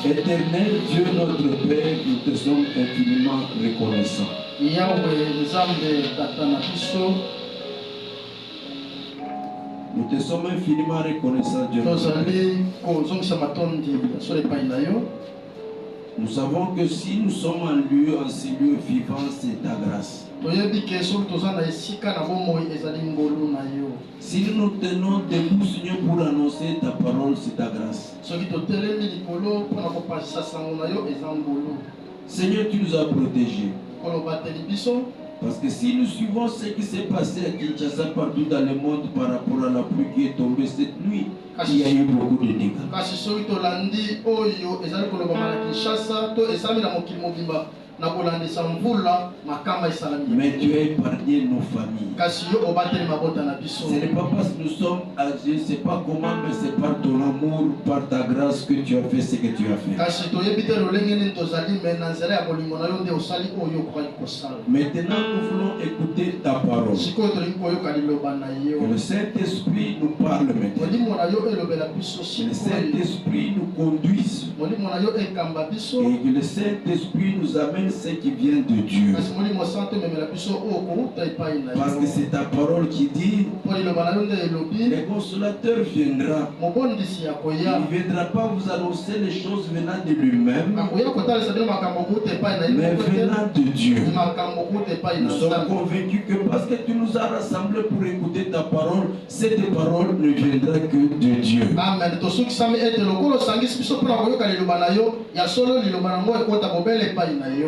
Éternel Dieu notre Père, nous te sommes infiniment reconnaissants. Nous te sommes infiniment reconnaissants, Dieu. Nous savons que si nous sommes en ce lieu vivant, c'est ta grâce. Si nous nous tenons debout, Seigneur, pour annoncer ta parole, c'est ta grâce. Seigneur, tu nous as protégés. Parce que si nous suivons ce qui s'est passé à Kinshasa, partout dans le monde, par rapport à la pluie qui est tombée cette nuit, il y a eu beaucoup de dégâts. Mais tu as épargné nos familles. Ce n'est pas parce que nous sommes âgés, je ne sais pas comment, mais c'est par ton amour, par ta grâce que tu as fait ce que tu as fait. Maintenant, nous voulons écouter ta parole. Que le Saint-Esprit nous parle maintenant. Que le Saint-Esprit nous conduise. Et que le Saint-Esprit nous amène ce qui vient de Dieu. Parce que c'est ta parole qui dit le consolateur viendra. Il ne viendra pas vous annoncer les choses venant de lui-même, mais venant de Dieu. Nous sommes convaincus que parce que tu nous as rassemblés pour écouter ta parole, cette parole ne viendra que de Dieu.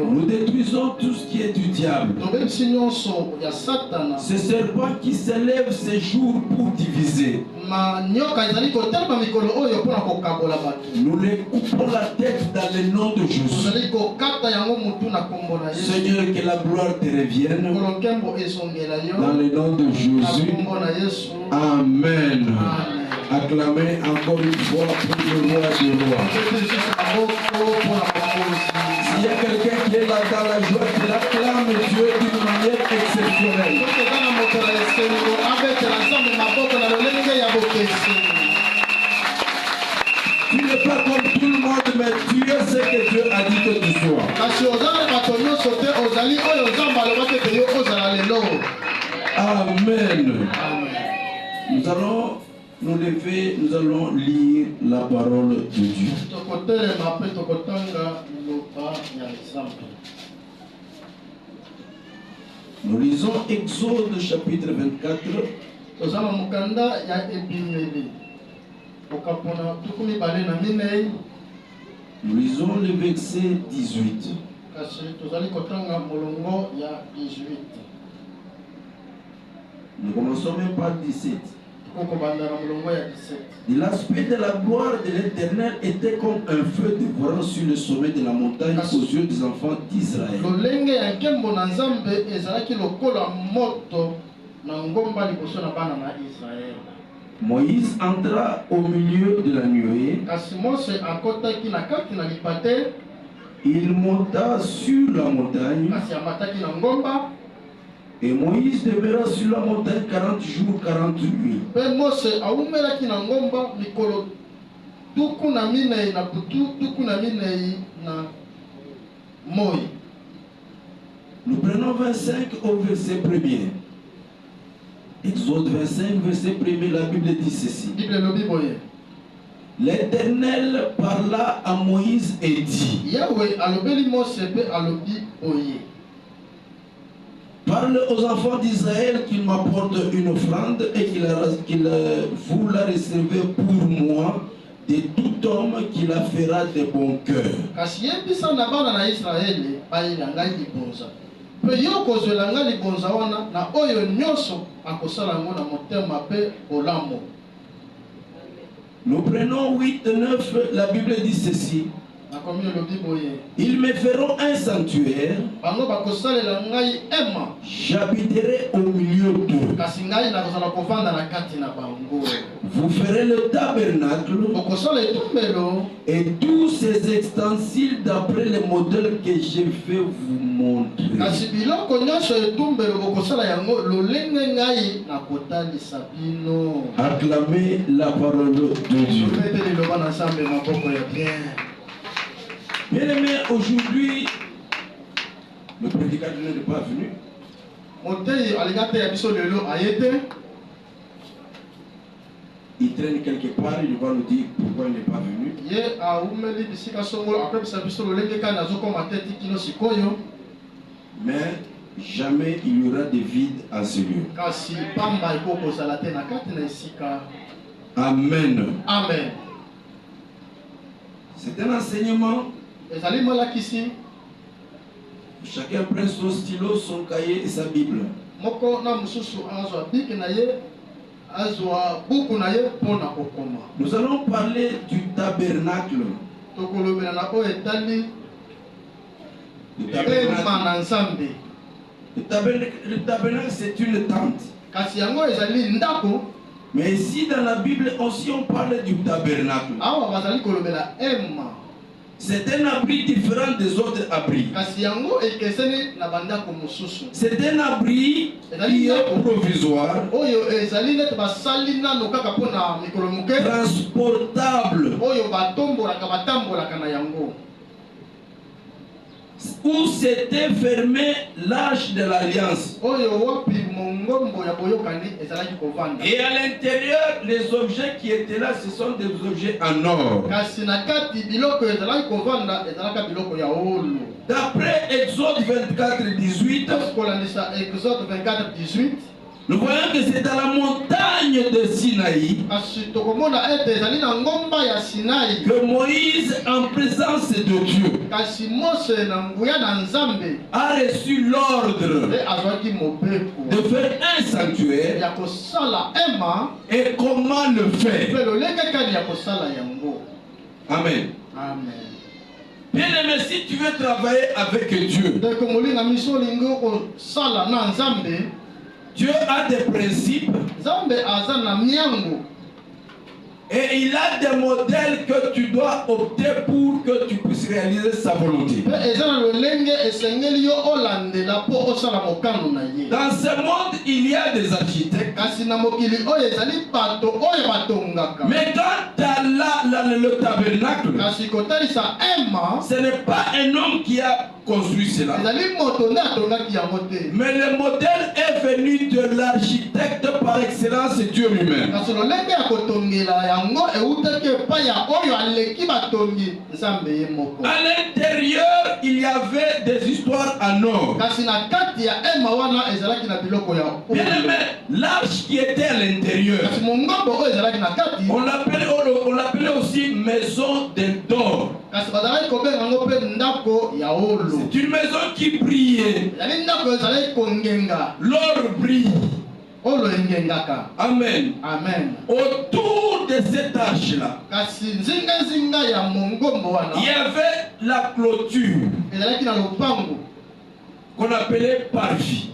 Amen. Nous détruisons tout ce qui est du diable. Ce serpent qui s'élève ces jours pour diviser. Nous les coupons la tête dans le nom de Jésus. Seigneur, que la gloire te revienne dans le nom de Jésus. Amen. Acclamez encore une fois pour le roi des rois. S'il y a quelqu'un qui est là dans la joie, qui acclame Dieu d'une manière exceptionnelle. Tu n'es pas comme tout le monde, mais tu es ce que Dieu a dit que tu sois. Amen. Nous allons nous lever, nous allons lire la parole de Dieu. Nous lisons Exode chapitre 24. Nous lisons le verset 18. Nous commençons même par 17. L'aspect de la gloire de l'Éternel était comme un feu dévorant sur le sommet de la montagne aux yeux des enfants d'Israël. Moïse entra au milieu de la nuée. Il monta sur la montagne. Et Moïse demeura sur la montagne 40 jours, 40 nuits. Nous prenons 25 au verset 1er. Exode 25, verset 1er, la Bible dit ceci. L'Éternel parla à Moïse et dit: parle aux enfants d'Israël qu'ils m'apportent une offrande et qu'ils vous la réservez pour moi de tout homme qui la fera de bon cœur. Nous prenons 8 et 9, la Bible dit ceci. Ils me feront un sanctuaire. J'habiterai au milieu d'eux. Vous ferez le tabernacle et tous ses ustensiles d'après le modèle que je vais vous montrer. Acclamez la parole de Dieu. Bien aimé, aujourd'hui, le prédicateur n'est pas venu. Il traîne quelque part, il va nous dire pourquoi il n'est pas venu. Mais jamais il y aura de vide à ce lieu. Amen. Amen. C'est un enseignement. Chacun prend son stylo, son cahier et sa Bible. Nous allons parler du tabernacle. Le tabernacle, c'est une tente. Mais ici dans la Bible aussi on parle du tabernacle. C'est un abri différent des autres abris. C'est un abri qui est provisoire, transportable, où s'était fermé l'arche de l'alliance. Et à l'intérieur, les objets qui étaient là, ce sont des objets en or. D'après Exode 24, 18, nous voyons que c'est dans la montagne de Sinaï, que Moïse, en présence de Dieu, a reçu l'ordre de faire un sanctuaire. Et comment le faire? Amen. Bien aimé, si tu veux travailler avec Dieu, Dieu a des principes et il a des modèles que tu dois opter pour que tu puisses réaliser sa volonté. Dans ce monde, il y a des architectes. Mais quand tu as le tabernacle, ce n'est pas un homme qui a construit cela. Mais le modèle est venu de l'architecte par excellence, Dieu lui-même. À l'intérieur, il y avait des histoires en or. Bien aimé, l'arche qui était à l'intérieur, on l'appelait aussi maison d'or. C'est une maison qui brillait. L'or brille. Amen. Amen. Autour de cette arche-là, il y avait la clôture qu'on appelait parvis.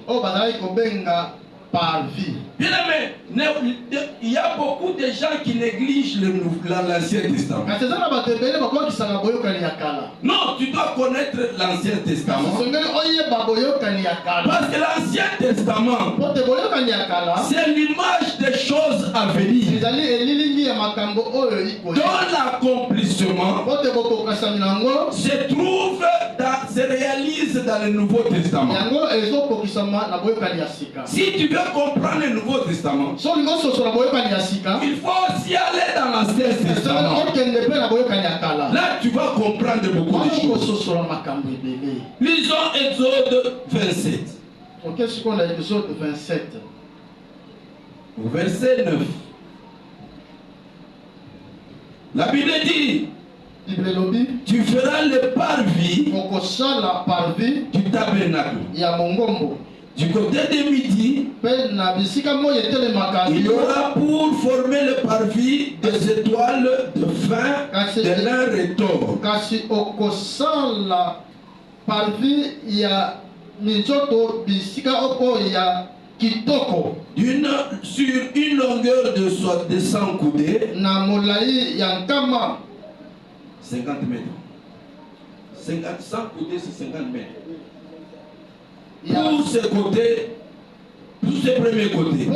Bien aimé, il y a beaucoup de gens qui négligent l'Ancien Testament. Non, tu dois connaître l'Ancien Testament. Parce que l'Ancien Testament, c'est l'image des choses à venir, dont l'accomplissement se réalise dans le Nouveau Testament. Si tu veux comprendre le Nouveau Testament, il faut aussi aller dans l'Ancien Testament. Là, tu vas comprendre beaucoup de choses. Lisons Exode 27. Verset 9. La Bible dit: tu feras le parvis du tabernacle. Du côté de midi, il y aura pour former le parvis des étoiles de fin de lin retors. Sur une longueur de 100 coudées, 50 mètres. 100 coudées, c'est 50 mètres. Pour ce côté, pour ce premier côté.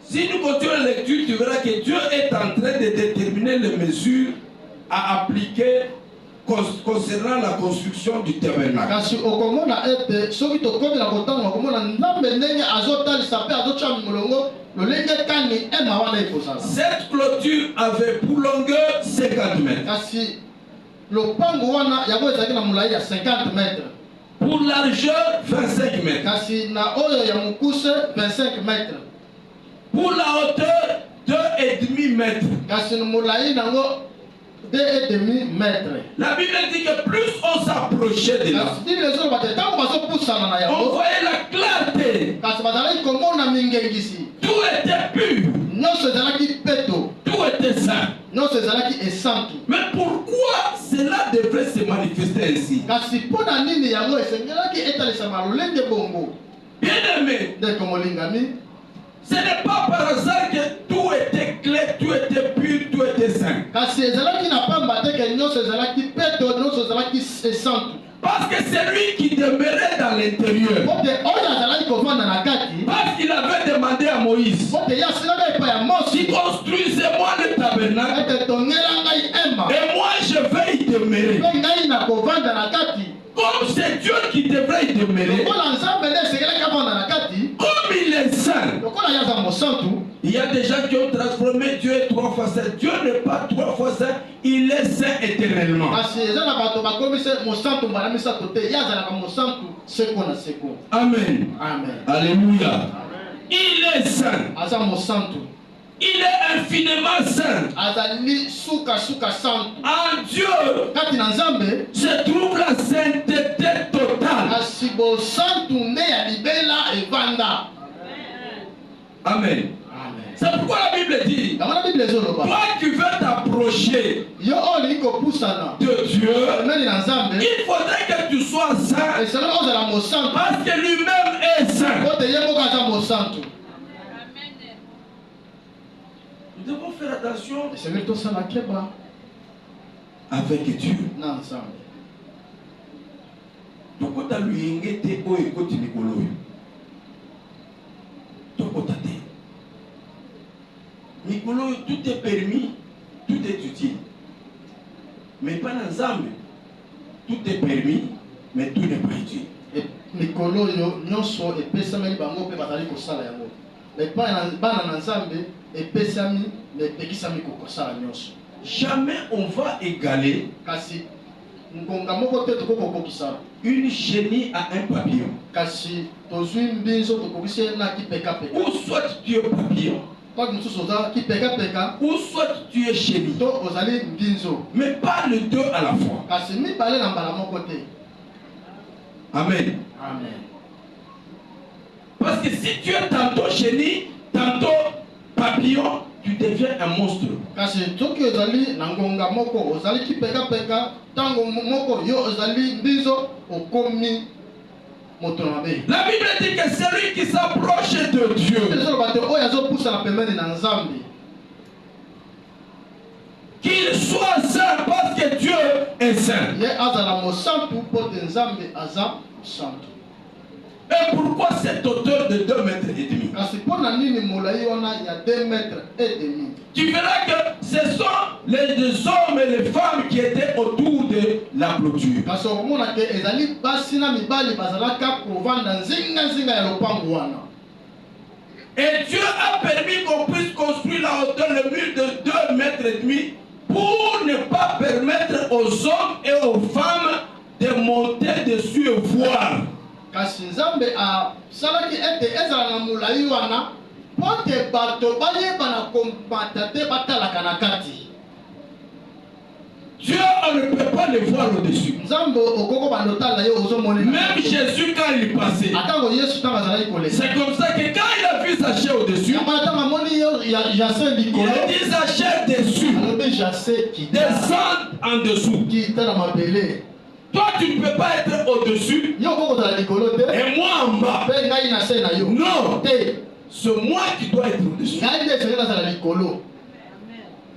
Si nous continuons la lecture, tu verras que Dieu est en train de déterminer les mesures à appliquer concernant la construction du tabernacle. Cette clôture avait pour longueur 50 mètres. Pour largeur 25 mètres. Pour la hauteur 2,5 mètres. La Bible dit que plus on s'approchait de là, on voyait la clarté. Tout était pur. Tout était saint. Mais pourquoi cela devrait se manifester ainsi? Bien aimé, ce n'est pas par hasard que tout était clair, tout était pur, tout était saint. Parce que c'est lui qui demeurait dans l'intérieur. Parce qu'il avait demandé à Moïse: construisez-moi le tabernacle et moi je vais y demeurer. Comme c'est Dieu qui devrait y demeurer, comme il est saint, il Il y a des gens qui ont transformé Dieu 3 fois saint. Dieu n'est pas 3 fois saint, il est saint éternellement. Amen. Amen. Alléluia. Il est saint. Il est infiniment saint. En Dieu se trouve la sainteté totale. Amen. C'est pourquoi la Bible dit, toi qui veux t'approcher de Dieu, il faudrait que tu sois saint parce que lui-même est saint. Nous devons faire attention avec Dieu. Tout est permis, tout est utile. Mais pas ensemble. Tout est permis, mais tout n'est pas utile. Jamais on va égaler une chenille à un papillon. Ou soit tu es papillon, ou soit tu es chenille, mais pas les deux à la fois. Amen. Parce que si tu es tantôt chenille, tantôt papillon, tu deviens un monstre. La Bible dit que celui qui s'approche de Dieu, qu'il soit saint parce que Dieu est saint. Et pourquoi cette hauteur de 2 mètres et demi? Tu verras que ce sont les hommes et les femmes qui étaient autour de la clôture. Et Dieu a permis qu'on puisse construire la hauteur, le mur de 2 mètres et demi pour ne pas permettre aux hommes et aux femmes de monter dessus et voir. Dieu, on ne peut pas le voir au-dessus. Même Jésus, quand il passait, c'est comme ça que quand il a vu sa chair au-dessus, il a dit sa chair dessus, descend en dessous. Toi, tu ne peux pas être au-dessus et moi en bas. Non, c'est moi qui dois être au-dessus.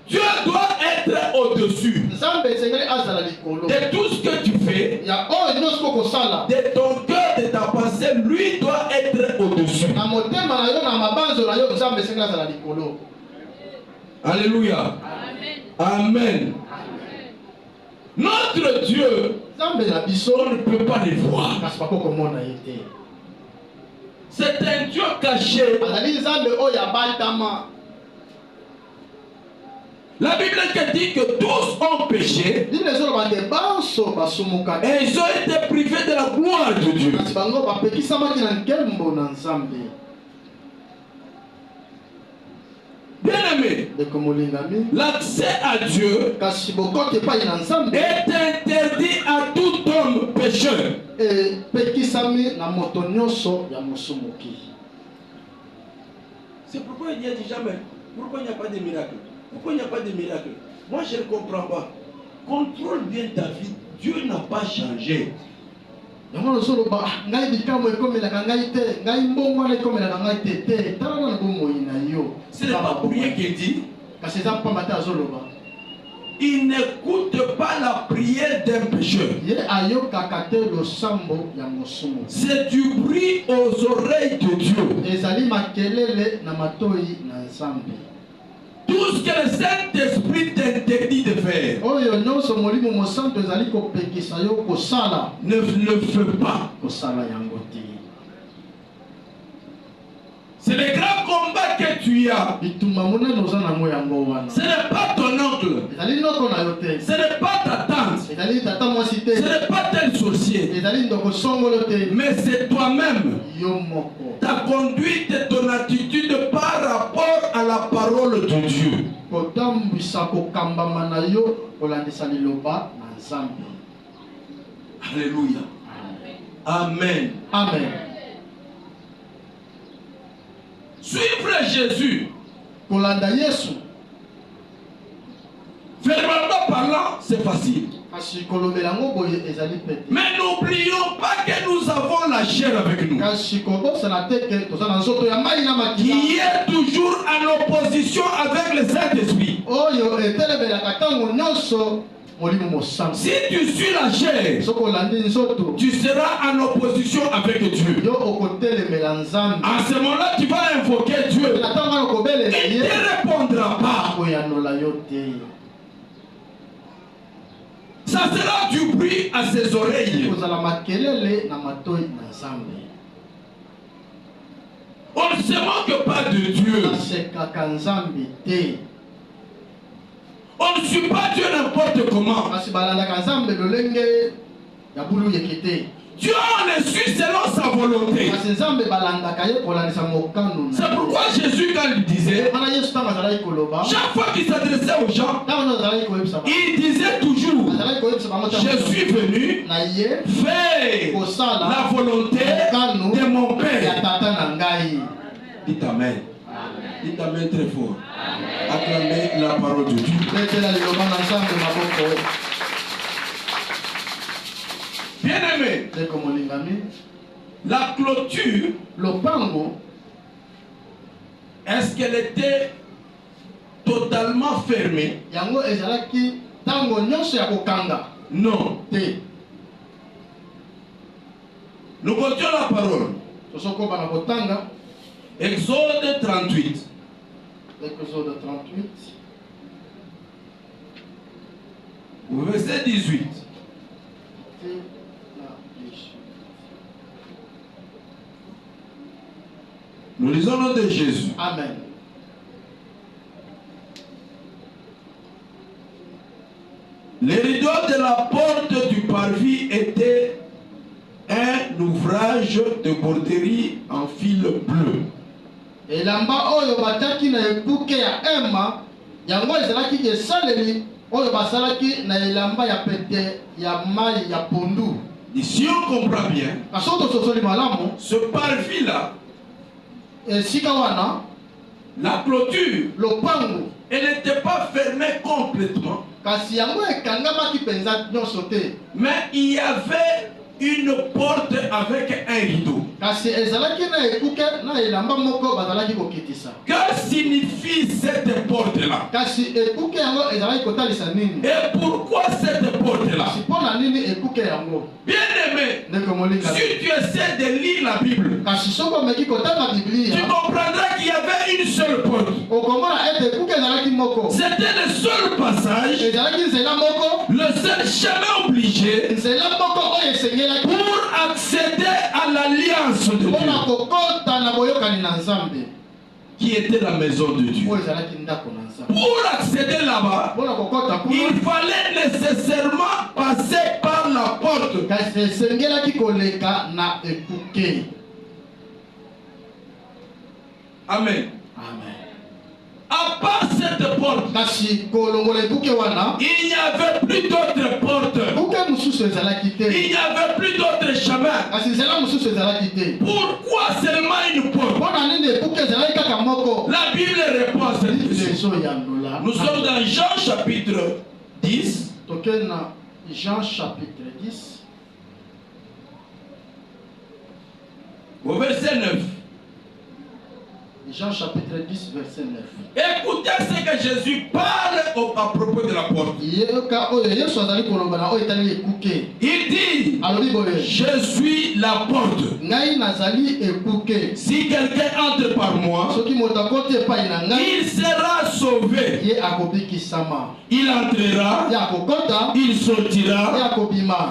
Dieu doit être au-dessus de tout ce que tu fais, de ton cœur, de ta pensée. Lui doit être au-dessus. Alléluia. Amen. Notre Dieu, on ne peut pas le voir. C'est un Dieu caché. La Bible dit que tous ont péché et ils ont été privés de la gloire de Dieu. Bien-aimé, l'accès à Dieu est interdit à tout homme pécheur. C'est pourquoi il y a dit jamais. Pourquoi il n'y a pas de miracle? Pourquoi il n'y a pas de miracle? Moi je ne comprends pas. Contrôle bien ta vie. Dieu n'a pas changé. Ce n'est pas pour rien qu'il dit. Il n'écoute pas la prière d'un pécheur. C'est du bruit aux oreilles de Dieu. Tout ce que le Saint-Esprit t'interdit de faire, ne le fais pas. C'est le grand combat que tu a. Ce n'est pas ton oncle. Ce n'est pas ta tante. Ce n'est pas tel sorcier. Mais c'est toi-même. Ta conduite et ton attitude par rapport à la parole de Dieu. Alléluia. Amen. Amen. Suivre Jésus. Verbalement parlant, c'est facile. Mais n'oublions pas que nous avons la chair avec nous, qui est toujours en opposition avec le Saint-Esprit. Si tu suis la chair, tu seras en opposition avec Dieu. En ce moment-là, tu vas invoquer Dieu. Il ne te répondra pas. Ça sera du bruit à ses oreilles. On ne se moque pas de Dieu. On ne suit pas Dieu n'importe comment. Dieu on le suit selon sa volonté. C'est pourquoi Jésus, quand il disait, chaque fois qu'il s'adressait aux gens, il disait toujours, je suis venu faire la volonté de mon Père. Dites Amen. Dites Amen très fort. Acclamez la parole de Dieu. Bien-aimé, la clôture, est-ce qu'elle était totalement fermée? Non. Nous continuons la parole. Exode 38. Exode 38. Verset 18. Nous lisons le nom de Jésus. Amen. Les rideaux de la porte du parvis étaient un ouvrage de broderie en fil bleu. Elamba oyo bataki na ekuke ya ema yango ezalaki esaleli oyo basalaki na elamba ya pete ya mai ya pondu. Si on comprend bien, ce parvis-là, la clôture, elle n'était pas fermée complètement. Mais il y avait une porte avec un rideau. Que signifie cette porte-là? Et pourquoi cette porte-là? Bien-aimé, si tu essaies de lire la Bible, tu comprendras qu'il y avait une seule porte. C'était le seul passage, le seul chemin obligé pour accéder à l'alliance de Dieu, qui était la maison de Dieu. Pour accéder là-bas, il fallait nécessairement passer par la porte. Amen. À part cette porte, il n'y avait plus d'autres portes. Il n'y avait plus d'autres chemins. Pourquoi seulement une porte? La Bible répond à cette question. Nous sommes dans Jean chapitre 10. Jean chapitre 10. Au verset 9. Jean chapitre 10, verset 9. Écoutez ce que Jésus parle à propos de la porte. Il dit, je suis la porte. Si quelqu'un entre par moi, il sera sauvé. Il entrera, il sortira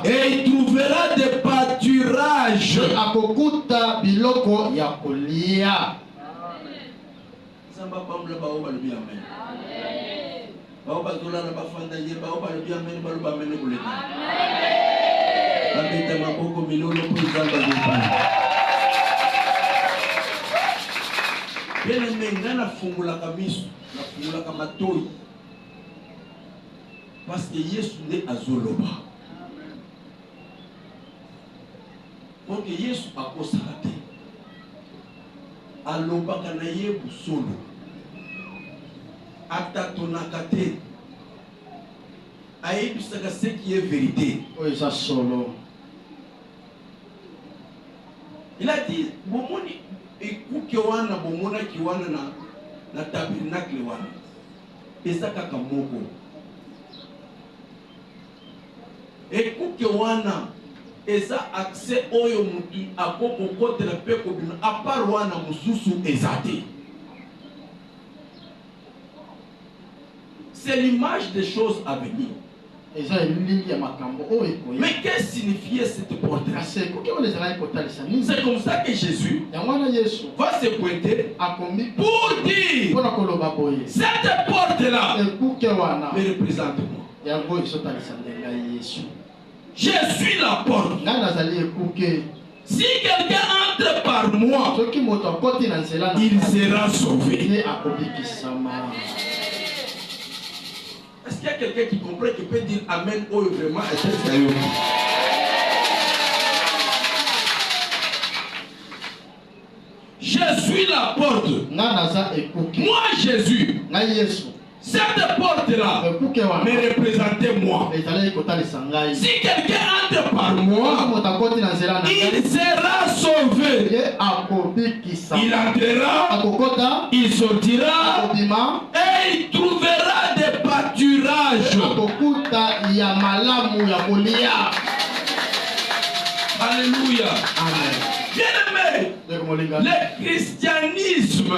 et il trouvera des pâturages. Samba pamla ba oba lubi amen. Ba oba dola na ba fanda ye ba oba lubi amen ba luba amen kuleta. Amen. Babita maboko milolo pour zamba zupa. Bene menga na fungula kamisu, na fungula kamatoi. Parce que Yesu ne azoloba. Porque Yesu akosaka te. Alobaka na ye busolo. Atatonaka te. Ayebisaka ce qui est vérité. Oui, ça solo. Il a dit, bomoni ekuke wana bomona ki wana na tabernacle wana. Ezaka kamoko. Ekuke wana eza accès oyo mutu akoko kotela pe ko bino apart wana mususu ezate. C'est l'image des choses à venir. Mais qu'est-ce que signifiait cette porte-là? C'est comme ça que Jésus va se pointer pour dire cette porte-là me représente moi. Je suis la porte. Si quelqu'un entre par moi, il sera sauvé. Est-ce qu'il y a quelqu'un qui comprend, qui peut dire Amen ou vraiment est-ce sérieux? Je suis la porte. Moi Jésus. Cette porte-là me représentait moi. Si quelqu'un entre par moi, il sera sauvé. Il entrera, il sortira et il trouvera des pâturages. Alléluia. Bien-aimé, le christianisme.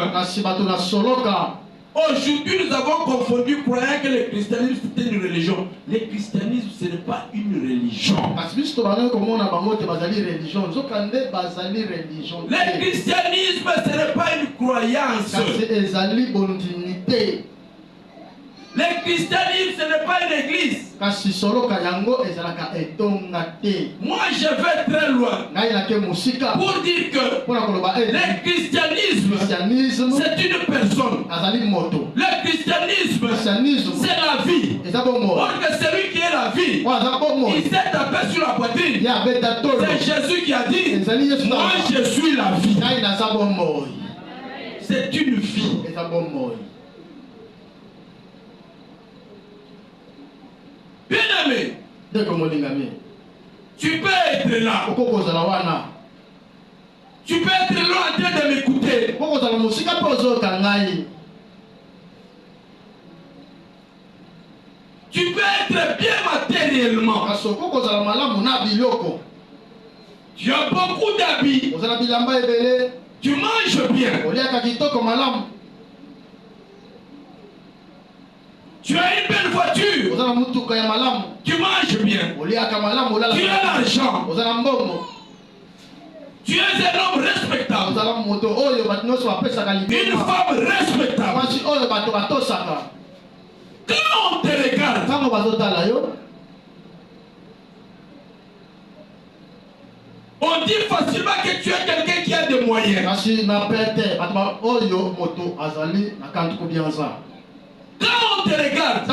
Aujourd'hui, nous avons confondu croyant que le christianisme c'était une religion. Le christianisme, ce n'est pas une religion. Le christianisme, ce n'est pas une croyance. Le christianisme, ce n'est pas une église. Moi, je vais très loin pour dire que le christianisme, c'est une personne. Le christianisme, c'est la vie. Or que celui qui est la vie, il s'est tapé sur la poitrine. C'est Jésus qui a dit, moi je suis la vie. C'est une vie. Bien-aimé, tu peux être là. Tu peux être là en train de m'écouter. Tu peux être bien matériellement. Tu as beaucoup d'habits. Tu manges bien. Tu as une belle voiture. Tu manges bien. Tu as l'argent. Tu es un homme respectable. Une femme respectable. Quand on te regarde, on dit facilement que tu es quelqu'un qui a des moyens. Quand on te regarde,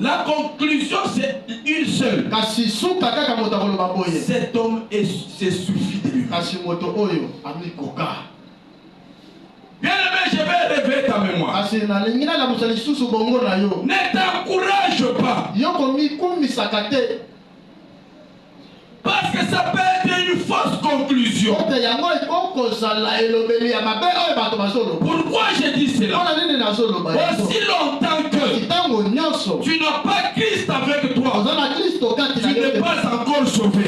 la conclusion c'est une seule. Cet homme se suffit de lui. Bien-aimé, je vais réveiller ta mémoire. Ne t'encourage pas. Parce que ça peut être une fausse conclusion. Pourquoi je dis cela? Aussi longtemps que tu n'as pas Christ avec toi, tu n'es pas encore sauvé.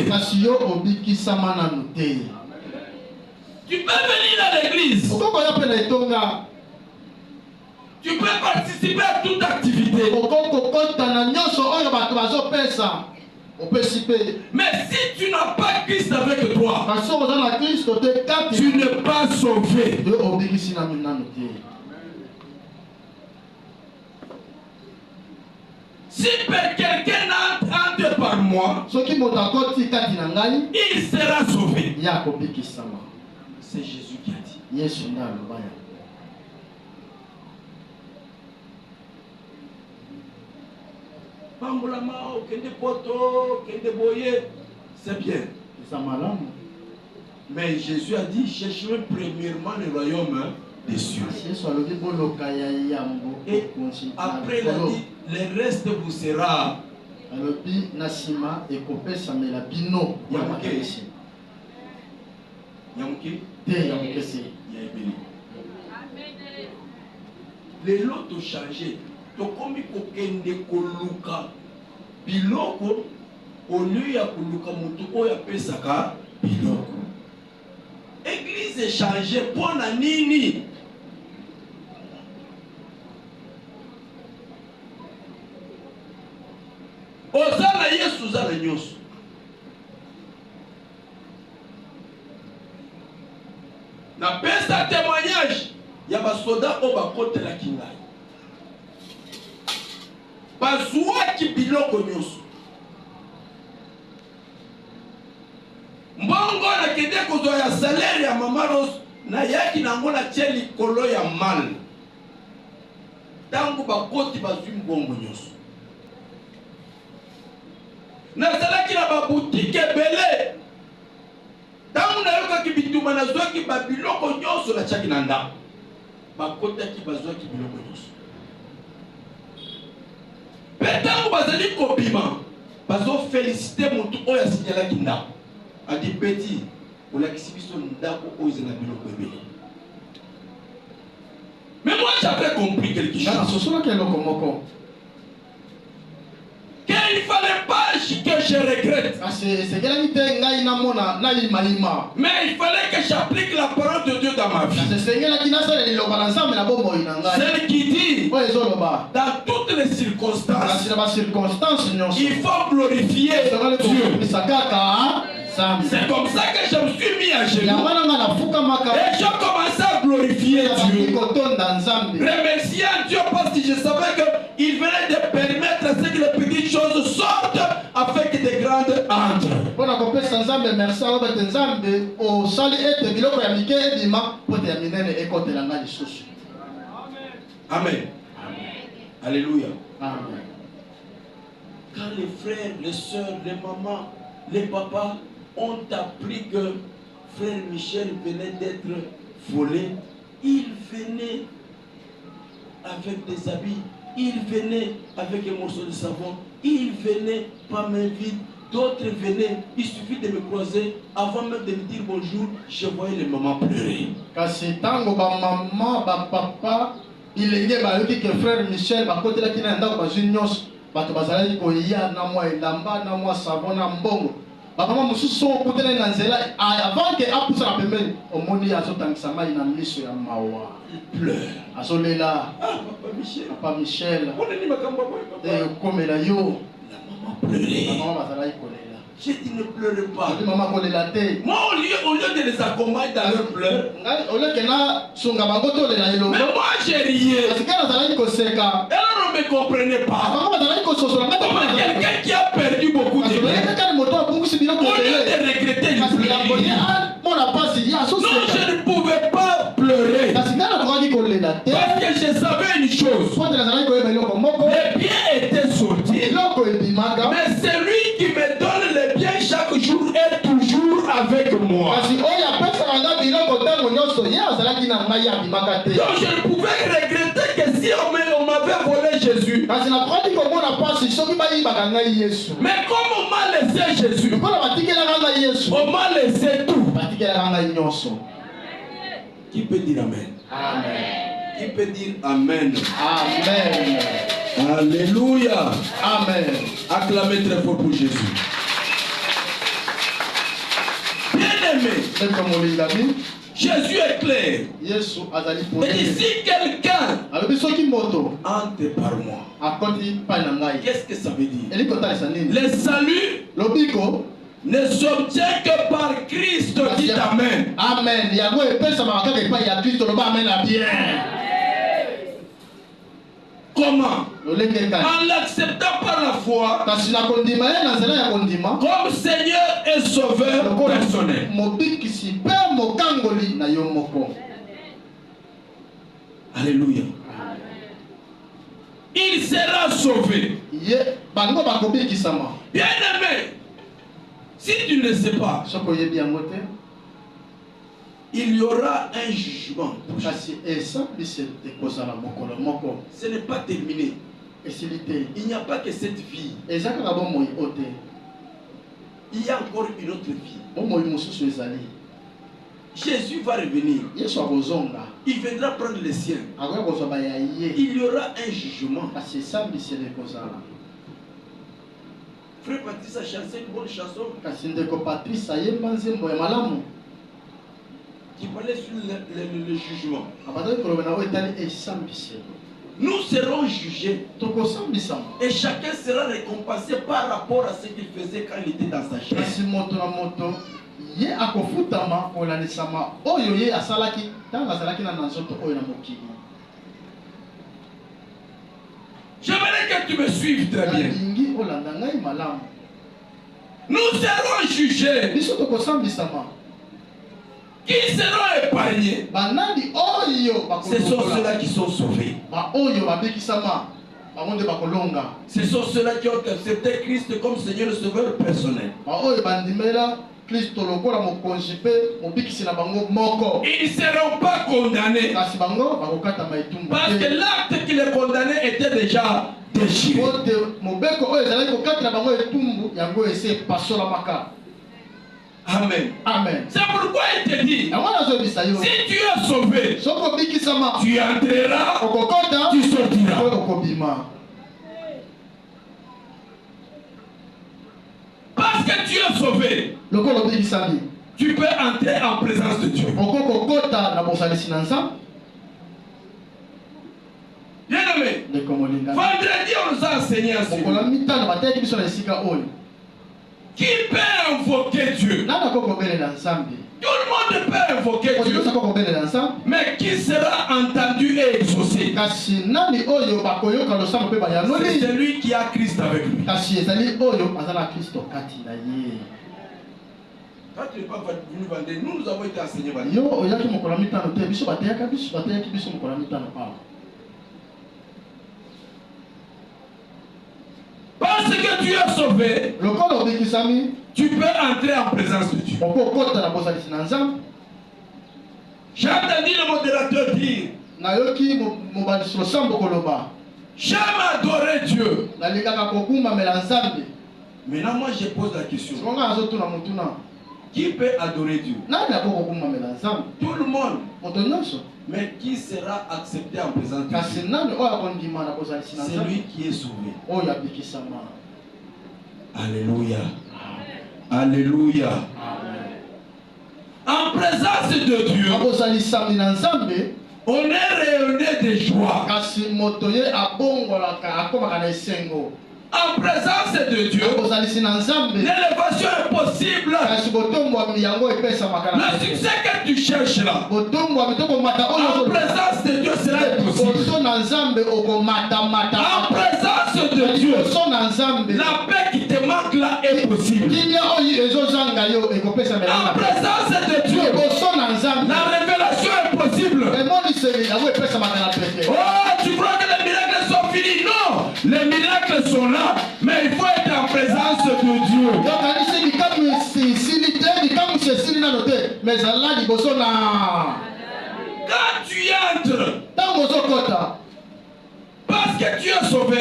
Tu peux venir à l'église. Tu peux participer à toute activité. Mais si tu n'as pas Christ avec toi, tu n'es pas sauvé. Si quelqu'un entre par moi, il sera sauvé. C'est Jésus qui a dit. C'est bien. Mais Jésus a dit, cherchez premièrement le royaume des cieux. Et après, il a dit, le reste vous sera. Les lots ont changé. Donc, comme il koluka biloko, au lieu ya koluka mutuko ya pesaka biloko. Église est changée pour la nini. Ozala Yesu zala nyoso. Na pesa témoignage ya basoda o bakotela kingai. Bazwa ki biloko nyoso. Mbongo na kende kozwa ya salaire ya Mama Rose na yaki na ngona cheli kolo ya mal. Tangu bakoti bazwi mbongo nyoso. Na salaki na ba boutique belé. Tangu na yoka ki bituma na zwa ki ba biloko nyoso na chaki na nda. Bakota ki bazwa ki biloko nyoso. Petangu bazali kobima. Bazo féliciter mutu oya sinyala ki nda. A dit petit, on a exhibition d'ako aux énables. Mais moi j'avais compris quelque chose. Qu'il ne fallait pas que je regrette. Mais il fallait que j'applique la parole de Dieu dans ma vie. Celle qui dit dans toutes les circonstances, il faut glorifier Dieu. C'est comme ça que je me suis mis à genoux. Et je commençais à glorifier Dieu. Remercier Dieu parce que je savais qu'il venait de permettre à ce que les petites choses sortent afin que des grandes entrent. Amen. Alléluia. Amen. Quand les frères, les soeurs, les mamans, les papas ont appris que frère Michel venait d'être volé, ils venaient avec des habits, ils venaient avec un morceau de savon, ils venaient pas main vide, d'autres venaient, il suffit de me croiser, avant même de me dire bonjour, je voyais les mamans pleurer. Kasi tango ba maman, ba papa, il est que frère Michel, ba côté la qui n'a pas nyos, ba to bazali ko ya na moi elamba na moi savon na mbongo. Baba mususu so kutana na nzela avant que apusa na pembeni omoni azotangisa mai na miso ya mawa. Il pleure. Azolela. Papa Michel. Papa Michel. On est ni makambo boy. Komela yo. La maman pleurait. La maman bazala kolela. J'ai dit ne pleure pas. Maman kolela te. Moi au lieu de les accompagner dans leur pleurs. Au lieu que na sunga bangoto le na elo. Mais moi j'ai rié. Parce que bazala ko seka. Elle ne me comprenait pas. Maman bazala ko sosola. Comment quelqu'un qui a perdu beaucoup de temps. Au lieu de regretter, non, je ne pouvais pas pleurer. Parce que je savais une chose. Les biens étaient sortis. Mais celui qui me donne les biens chaque jour est toujours avec moi. Donc je ne pouvais regretter que si on m'avait volé Jésus. Mais comme on m'a laissé Jésus, on m'a laissé tout. Qui peut dire Amen? Amen. Qui peut dire Amen? Amen. Alléluia. Amen. Acclamez très fort pour Jésus. Bien-aimé, Jésus est clair. Et si quelqu'un entre par moi, qu'est-ce que ça veut dire? Le salut ne s'obtient que par Christ. Dit Amen. Amen. Comment? En l'acceptant par la foi comme Seigneur et Sauveur personnel. Alléluia. Il sera sauvé. Bien aimé, si tu ne sais pas, il y aura un jugement. Ce n'est pas terminé. Il n'y a pas que cette vie. Il y a encore une autre vie. Jésus va revenir. Il viendra prendre les siens. Il y aura un jugement. Frère Patrice a chanté une bonne chanson qui parlait sur le jugement. Nous serons jugés et chacun sera récompensé par rapport à ce qu'il faisait quand il était dans sa chair. J'aimerais que tu me suives très bien. Nous serons jugés. Qui seront épargnés? Ce sont ceux-là qui sont sauvés. Ce sont ceux-là qui ont accepté Christ comme Seigneur et Sauveur personnel. Ils ne seront pas condamnés parce que l'acte qui les condamnait était déjà déchiré. Amen. Amen. C'est pourquoi il te dit, si tu es sauvé, tu entreras, tu sortiras. Parce que tu es sauvé, tu peux entrer en présence de Dieu. Bien aimé, vendredi on nous a enseigné ainsi. Qui peut invoquer Dieu? Tout le monde peut invoquer Dieu. Mais qui sera entendu et exaucé? C'est celui qui a Christ avec lui. Quand tu n'es pas venu vendre, nous avons été enseignés. Parce que tu es sauvé, tu peux entrer en présence de Dieu. J'ai entendu le modérateur dire, j'aime adorer Dieu. Maintenant moi je pose la question, qui peut adorer Dieu? Tout le monde. Mais qui sera accepté en présence de Dieu? C'est lui qui est sauvé. Alléluia. Alléluia. En présence de Dieu, on est rayonné de joie. En présence de Dieu, l'élévation est possible. Le succès que tu cherches là, en présence de Dieu sera possible. En présence de Dieu, la paix qui te manque là est possible. En présence de Dieu, la révélation est possible. Oh, tu crois que les miracles sont finis? Non, les miracles sont là, mais il faut être en présence de Dieu. Quand tu entres, parce que tu es sauvé,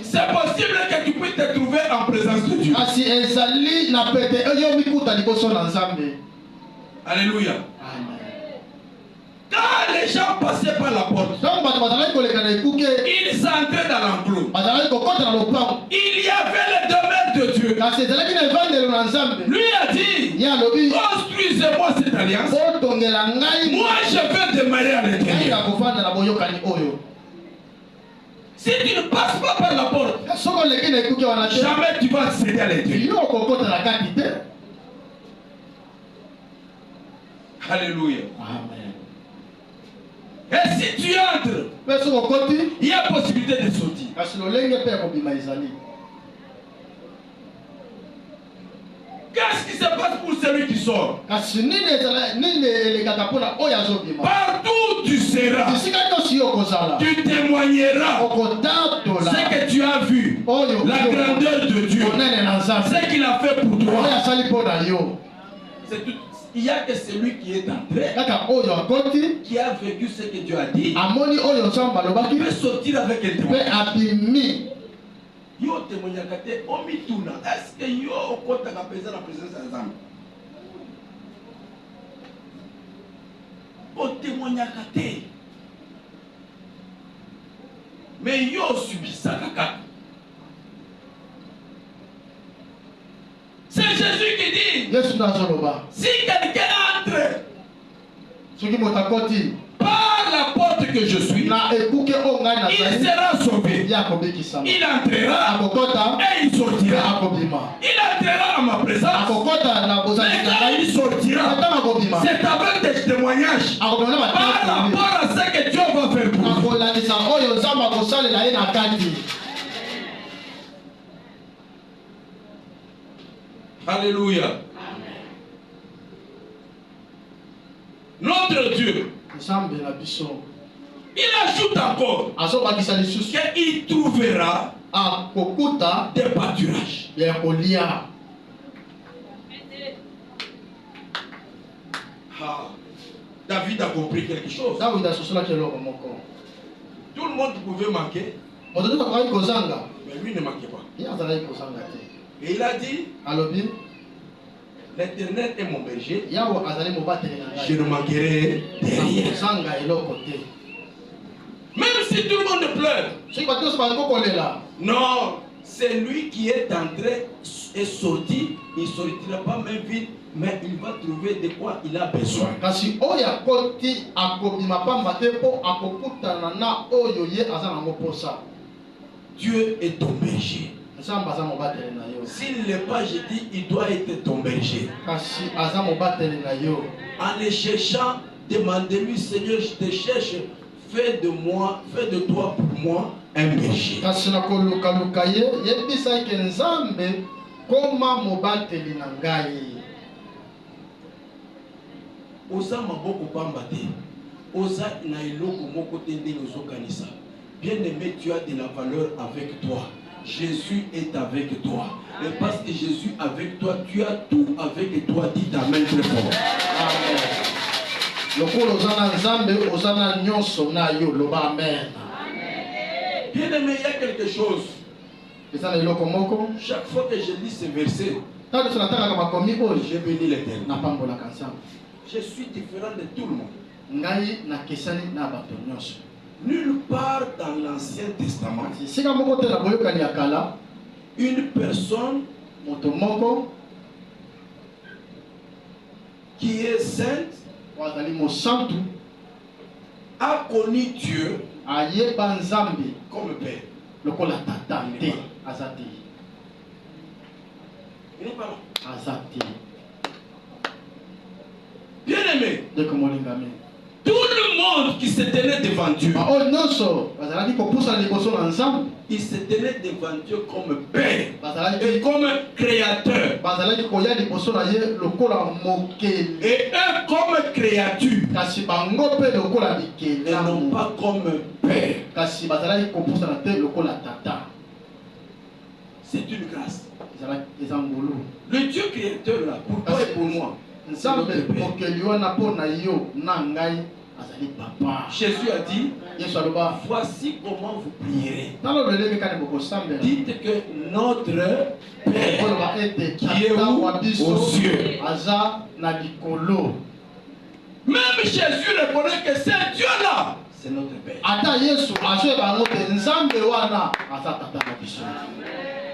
c'est possible que tu puisses te trouver en présence de Dieu. Alléluia. Quand les gens passaient par la porte, ils entraient dans l'enclos. Il y avait le domaine de Dieu. Lui a dit, construisez-moi cette alliance. Moi je veux demeurer à l'intérieur. Si tu ne passes pas par la porte, jamais tu vas céder à l'intérieur. Alléluia. Amen. Et si tu entres, il y a possibilité de sortir. Qu'est-ce qui se passe pour celui qui sort? Partout tu seras, tu témoigneras ce que tu as vu, la grandeur de Dieu, ce qu'il a fait pour toi. C'est tout. Il n'y a que celui qui est entré, qui a vécu ce que Dieu a dit, qui peut sortir avec un témoignage. Yo témoignakate omituna. Est-ce que yo okota kapeza la présence de Nzambe? O témoignakate. Mais yo subissa kaka. C'est Jésus qui dit. Si quelqu'un entre par la porte que je suis, il sera sauvé. Il entrera et il sortira. Il entrera à ma présence. Mais quand il sortira, c'est avec des témoignages par rapport à ce que Dieu va faire pour lui. Alléluia. Notre Dieu, il ajoute encore qu'il trouvera des pâturages. David a compris quelque chose. Tout le monde pouvait manquer, mais lui ne manquait pas. Et il a dit, l'Éternel est mon berger, je ne manquerai de rien. Même si tout le monde pleure, non, c'est lui qui est entré et sorti, il ne sortira pas même vite, mais il va trouver de quoi il a besoin. Dieu est ton berger. S'il n'est pas, je dis, il doit être ton berger. En le cherchant, demandez-lui, Seigneur, je te cherche, fais de toi pour moi un berger. Osa maboko pamba te. Osa na iloko moko te ndenge ozokanisa. Bien-aimé, tu as de la valeur avec toi. Jésus est avec toi. Et parce que Jésus est avec toi, tu as tout avec toi. Dis amen très fort. Amen. Bien-aimé, il y a quelque chose. Chaque fois que je lis ce verset, je bénis l'Éternel. Je suis différent de tout le monde. Nulle part dans l'Ancien Testament, une personne qui est sainte a connu Dieu comme Père. Il n'est pas là. Bien-aimé, tout le monde qui se tenait devant Dieu, il se tenait devant Dieu comme Père et comme Créateur. Et eux comme créatures, et non pas comme Père. C'est une grâce. Le Dieu créateur là, pour toi et pour moi, Jésus a dit, voici comment vous prierez. Dites que notre Père qui est où? Aux cieux. Même Jésus reconnaît que c'est Dieu là. C'est notre Père.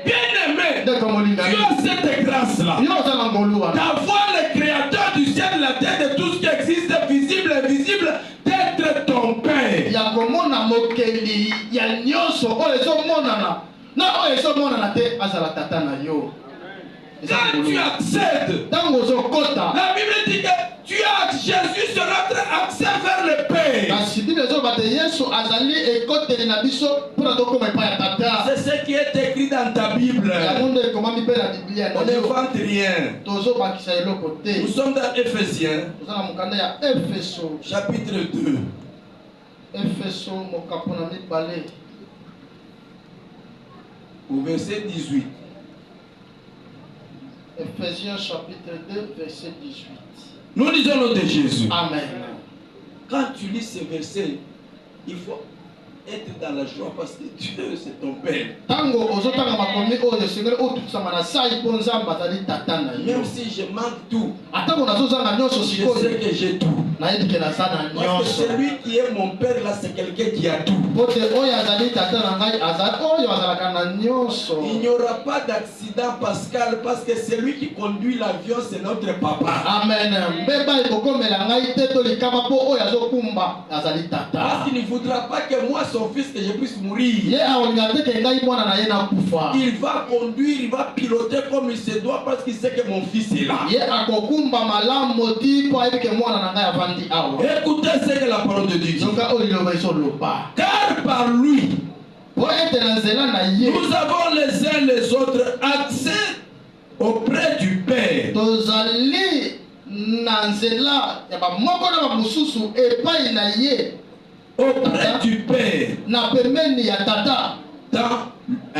Bien-aimé, tu as cette grâce-là d'avoir le créateur du ciel, la terre, de tout ce qui existe, visible et invisible, d'être ton Père. Quand tu accèdes, la Bible dit que tu as Jésus sur notre accès vers le Père. C'est ce qui est écrit dans ta Bible. On n'invente rien. Nous sommes dans Éphésiens, chapitre 2. Au verset 18. Éphésiens chapitre 2, verset 18. Nous disons le nom de Jésus. Amen. Quand tu lis ce verset, il faut être dans la joie parce que Dieu c'est ton Père. Même si je manque tout, je sais que j'ai tout. Parce que celui qui est mon Père là, c'est quelqu'un qui a tout. Il n'y aura pas d'accident, Pascal, parce que celui qui conduit l'avion, c'est notre papa. Amen. Parce qu'il ne voudra pas que moi, son fils, que je puisse mourir. Il va conduire, il va piloter comme il se doit parce qu'il sait que mon fils est là. Écoutez ce que la parole de Dieu dit. Car par lui, nous avons les uns les autres accès auprès du Père. Auprès du Père, dans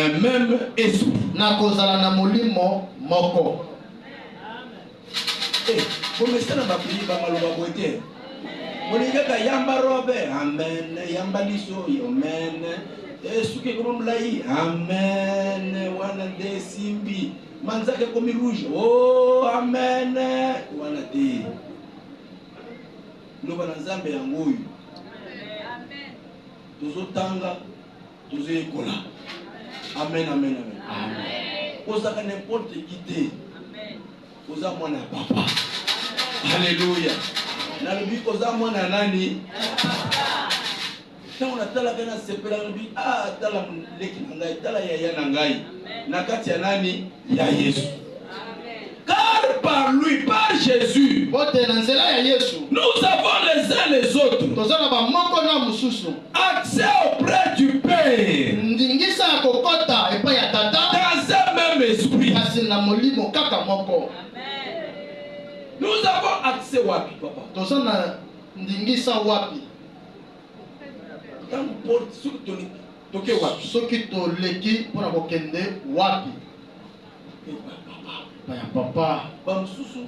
un même esprit. Amen. Amen. Wana de simbi. Manzake komi rouge. Oh, amen. Wana de. Nous allons Nzambe yangoyu. Tuzotanga, tuzekola. Amen, amen, amen. Amen. Osaka n'importe qui te. Oza mwana papa. Alléluia. Na lubi oza mwana nani? Quand on a tala kana sepela lubi tala leki nangai, tala yaya nangai. Na kati ya nani? Ya Yesu. Car par lui, par Jésus, nous avons les uns les autres accès auprès du Père dans un même esprit. Nous avons accès wapi, papa? Quand vous portez ce que wapi? Papa, Bamsusu,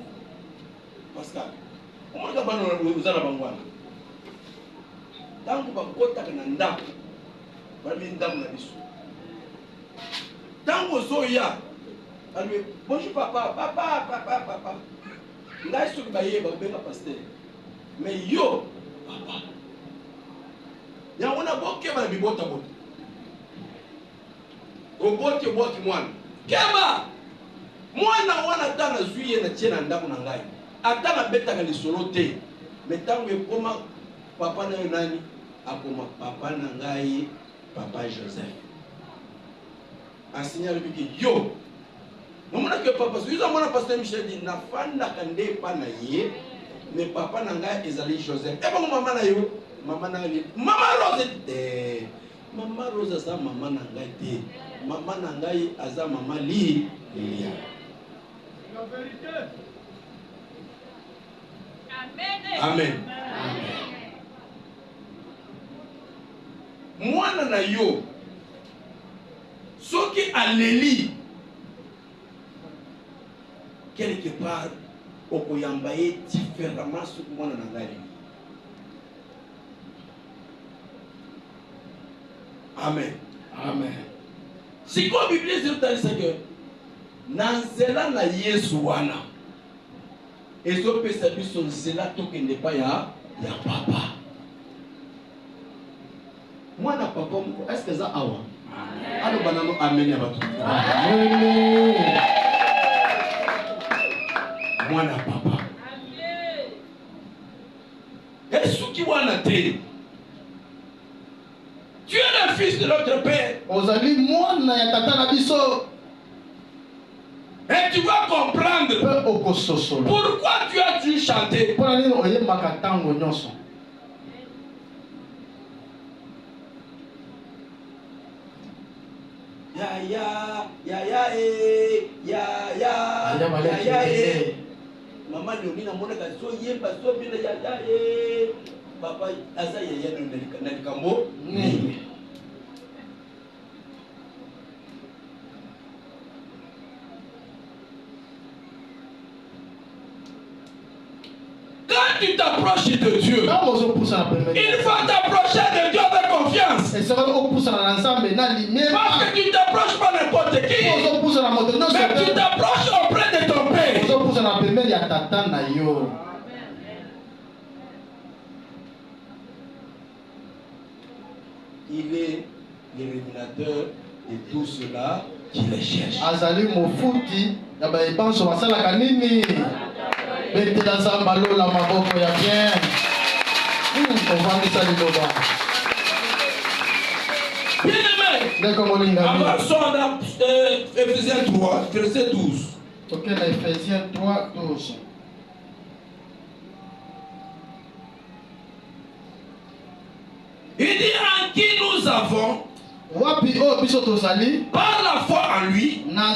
Pascal. Comment tu vas nous aller à Bangwana? Tant que tu vas côté de Nanda, tu vas venir dans la bisu. Tant que Zoya, bonjour papa. Là je suis baillé, bah pasteur. Mais yo, papa. Y'a on a beaucoup de bibota bot. Obote bote mwana. Kema. Mwana wana tana zuye na tena ndaku na ngai. Atana betaka lisolo te. Metango ekoma papa na nani? Akoma papa na ngai, papa Joseph. Asinya biki yo. Mwana ke papa zuiza mwana pasteur Michel dit na fanda kande pa na ye. Mais papa na ngai ezali Joseph. Eba mama na yo. Mama na ngai. Mama Rose Mama Rose aza mama na ngai te. Mama na ngai aza mama li. La vérité. Amen. Amen. Mwana na yo soki aleli quelque part okoyamba ye différemment soki mwana na ngai. Amen. Amen. Si quoi Bible c'est que Nanzela na Yesu wana ezopesa biso nzela tokende pa ya papa. Mwana papa mko est-ce que ça awa? Alo banano amen ya batu. Amen. Mwana papa. Amen. Yesu ki wana te. Tu es le fils de notre père. Ozali mwana ya tata na biso. Et tu vas comprendre pourquoi tu as dû chanter. Maman Léonine a mon so yemba so bien papa asa yaya na likambo nini. Quand tu t'approches de Dieu, il faut t'approcher de Dieu avec confiance. Parce que tu ne t'approches pas n'importe qui, mais tu t'approches auprès de ton Père. Il est le rémunérateur de tout cela qui les cherche. Bien-aimé, avançons dans Ephésiens 3, verset 12. Ok, Ephésiens 3, 12. Il dit en qui nous avons, par la foi en lui, la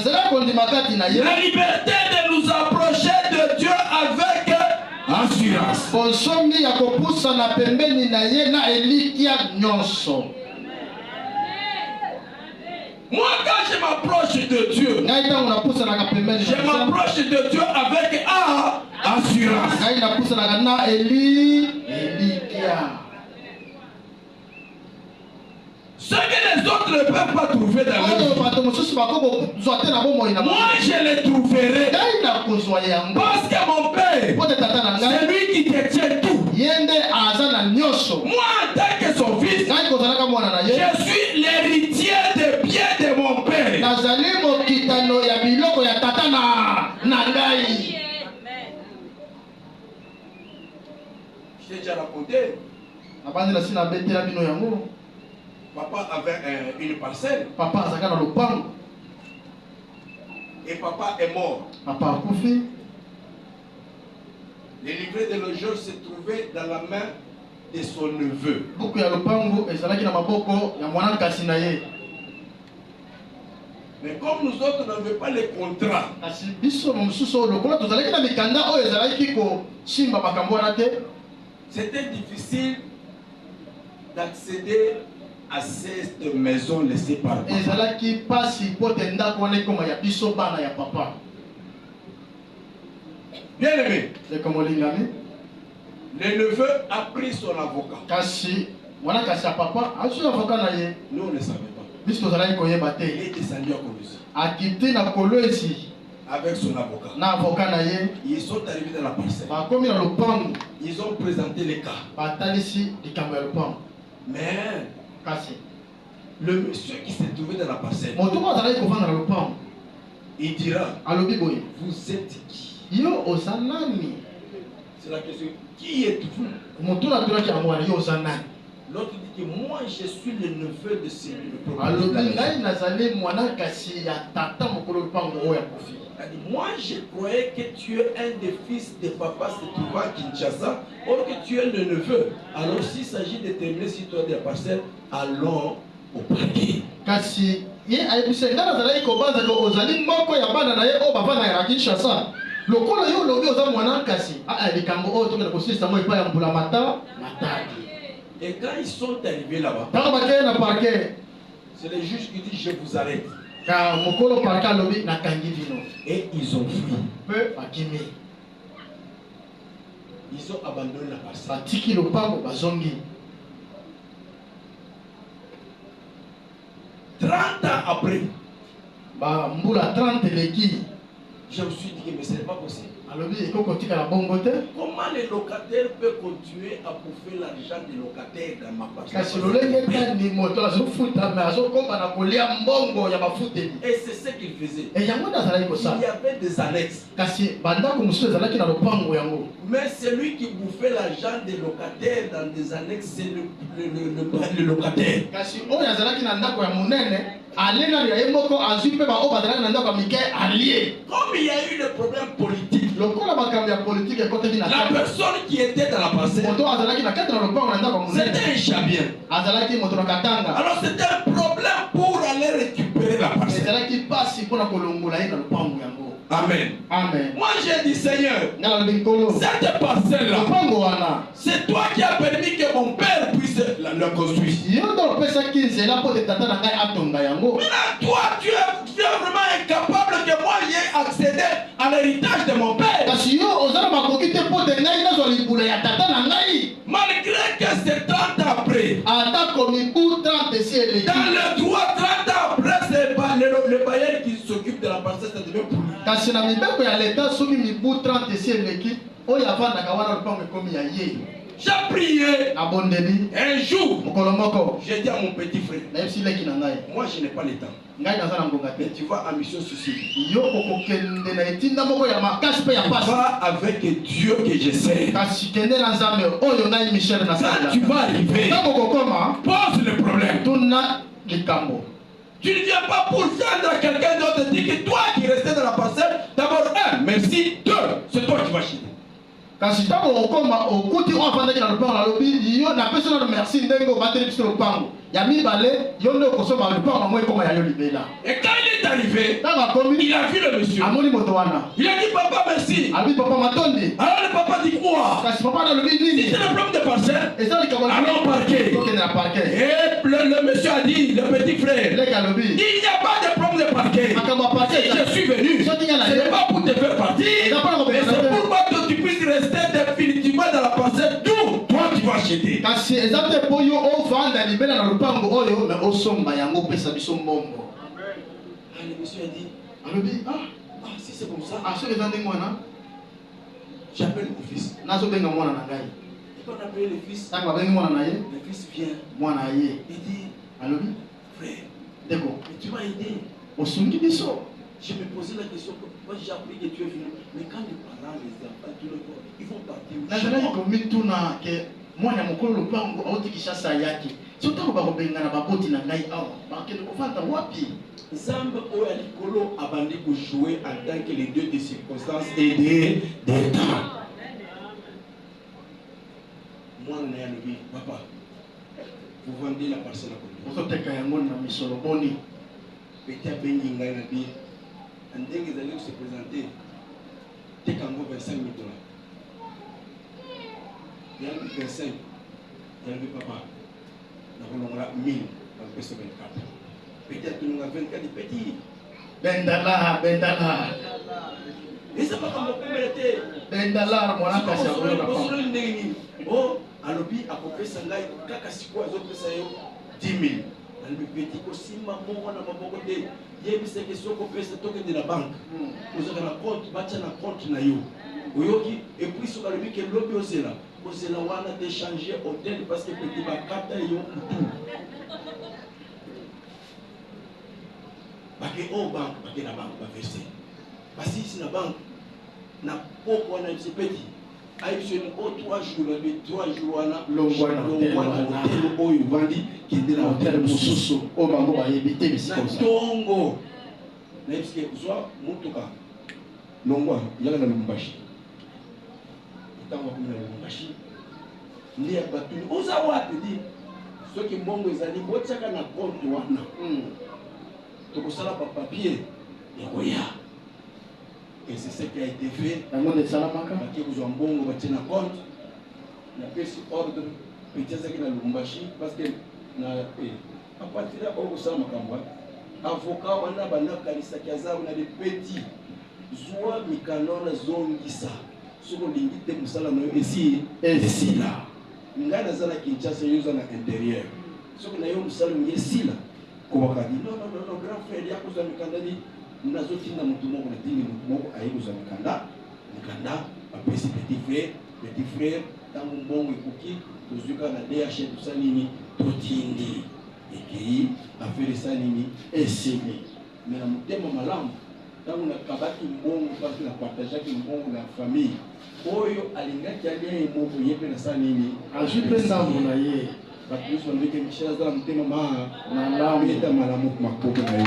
liberté de nous approcher de Dieu avec assurance. Moi, quand je m'approche de Dieu, je m'approche de Dieu avec assurance. Ce que les autres ne peuvent pas trouver dans la vie, moi je les trouverai. Parce que mon Père, c'est lui qui détient tout. Moi, en tant que son fils, je suis l'héritier des biens de mon Père. Je t'ai déjà raconté. Papa avait une parcelle. Et papa est mort. Le livret de logeur se trouvait dans la main de son neveu. Mais comme nous autres n'avions pas les contrats, c'était difficile d'accéder à cette maison laissée par papa. Bien aimé, le neveu a pris son avocat. Nous on ne savait pas. Il est descendu à Colosie avec son avocat. Ils sont arrivés dans la parcelle. Ils ont présenté les cas. Mais le monsieur qui s'est trouvé dans la parcelle, il dira, vous êtes qui? C'est la question. Qui êtes-vous? L'autre dit que moi je suis le neveu de celui le propriétaire. Moi je croyais que tu es un des fils de papa se trouvant à Kinshasa, or que tu es le neveu. Alors s'il s'agit de terminer sur toi de la parcelle, allons au parquet. Et quand ils sont arrivés là-bas, c'est le juge qui dit je vous arrête. Et ils ont fui. Ils ont abandonné la parcelle. 30 ans après, je me suis dit que mais ce n'est pas possible. Comment les locataires peuvent continuer à bouffer l'argent des locataires dans ma parcelle? Et c'est ce qu'ils faisaient. Il y avait des annexes. Mais celui qui bouffait l'argent des locataires dans des annexes, c'est le locataire. Comme il y a eu des problèmes politiques, la personne qui était dans la parcelle, c'était un chabien. Alors c'était un problème pour aller récupérer la ezalaki pasi mpona kolongola ye na lopango yango. Amen. Amen. Moi j'ai dit Seigneur, cette parcelle-là, c'est toi qui as permis que mon père puisse la construire. Maintenant, toi, tu es vraiment incapable que moi j'aie accédé à l'héritage de mon père. Malgré que c'est 30 ans après, dans le droit 30 ans après, c'est pas le bailleur qui s'occupe de la parcelle, ça devient pour lui. Kasi na mibeko ya leta soki mibu 30 esi eleki oyo avandaka wana lupango ekomi ya ye. J'ai prié un jour. J'ai dit à mon petit frère, moi je n'ai pas le temps. Mais tu vas en mission suicide. Tu vas avec Dieu que je sais. Quand tu vas arriver, pose le problème. Tu ne viens pas pour vendre à quelqu'un d'autre. Dis que toi qui restais dans la parcelle, d'abord, un, merci. Deux, c'est toi qui vas chier. Kasi tango okoma okuti ofandaki na lupango na lobi yo na pesa na merci ndenge obateli biso lupango ya mibale yo nde okosoma lupango mo ekoma ya yo libela. Et quand il est arrivé, il a vu le monsieur. Amoni moto wana. Il a dit papa merci. Abi papa matondi. Alors le papa dit quoi? Kasi papa na lobi nini? C'est le problème de parcelle. Et ça le kabali. Allons parquer. Et le monsieur a dit, le petit frère. Le kalobi. Il n'y a pas de problème de parquet. Si je suis venu, ce n'est pas pour te faire partir, mais c'est pour que tu puisses rester définitivement dans la parcelle d'où toi tu vas acheter. Kasi ezate poyo ovanda libela na lupango oyo na osomba yango pesa biso mbongo. Le monsieur a dit, si c'est comme ça, j'appelle mon fils. Et quand on appelle le fils, le fils vient. Il dit, frère, tu m'as aidé. Je me posais la question, moi j'ai appris que tu es venu, mais quand les parents, les enfants, tout le monde, ils vont partir. Mwana mokolo lupango auti kishasa yake sotango bakobenga na baboti na ngai awa bakende kofanta wapi Zambe oya likolo abandi ko jouer en tant que les dieux de circonstances et des temps. Moi na yalobi papa vous vendez la parcelle à combien oteka yango na misolo boni petit abengi ngai na bi ndenge zali se présenter tekango 25 000 $. Il y a 25, il y a le papa, il y a 1000, dans le PS24. Peut-être que nous avons 24 petits. Bendala. Et ça va comme on peut mettre. Bendala, mon âme, c'est un peu la femme. Oh, à l'obi, à peu près, ça l'a eu, kakasiko, à l'autre, ça y est, 10 000. Dans le petit, aussi, maman, on a pas beaucoup de. Il y a une question qu'on peut se toquer de la banque. Vous avez un compte, battre un compte, naïo. Et puis, sur le but que l'obi aussi là. Vous allez avoir d'échanger hôtel parce que petit bakata et yon tout. Parce que au banque, parce que la banque va verser. Parce que si la banque n'a pas qu'on a ce petit, aïe sur une autre 3 jours, 3 jours on a l'hôtel où il vendit qui est dans l'hôtel Moussousou. Au bango va éviter les choses. Tongo. Mais parce que soit Moutoka, Longwa, il y a la Lumbashi. Ndia batuni uza wapi di soki mbongo ezali botsaka na compte wana tokosala pa papier yakoya et c'est ce qui a été fait yango de salamaka baki kuzwa mbongo batie na compte na pesi ordre petezaki na Lubumbashi parce que na à partir de là okosala makambo avocat wana banakanisaki azabu na de petit zwa mikano na zongisa soko lingi te musala no esi là ngai nazala Kinshasa yoza na intérieur soko na yo musala mo esi là ko wakadi non grand frère ya kuza mikanda ni nazotinda mutu moko na tingi mutu moko ayi kuza mikanda apesi petit frère tango mbongo ekoki tozuka na DH tusalini totindi ekei affaire salini esili mais na mutema malamu tango na kabaki mbongo parce na partageaki mbongo na famille oyo alingaki alia moko yepe na sa nini ajipenda mona ye batus bandeke michel azala mutema na lamu eta malamu makoko na yo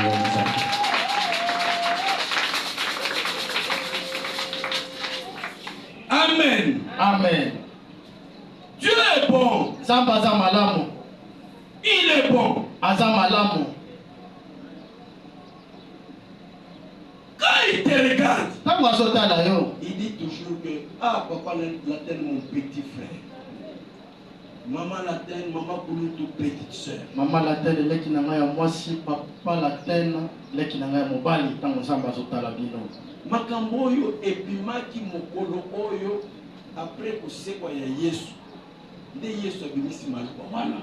Amen. Dieu est bon. Zamba za malamu. Il est bon. Aza malamu. il te regarde, il dit toujours que ah papa Laten mon petit frère, maman Laten, maman Kouloutou petite soeur. Maman Laten leki na ngai ya mwasi, papa Laten leki na ngai ya mobali tango Nzambe azotala bino. Makambo oyo epimaki mokolo oyo après kosekwa ya Yesu. Nde Yesu abimisi maluba wana.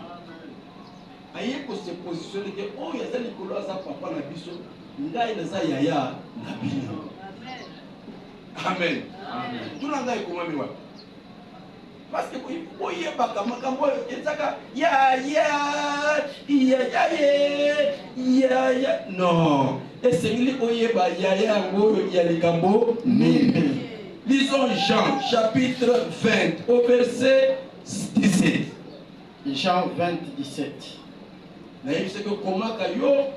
Aye ko se positionner que oh ya zali kolo aza papa na biso, ngai naza yaya na bino. Amen. Amen. Tuna ngai komami wa. Parce que oyebaka makambo oyo ezaka ya non. Esengeli oyeba ya oyo ya likambo nini. Lisons Jean chapitre 20 au verset 17. Jean 20, 17. Na yebise que komaka yo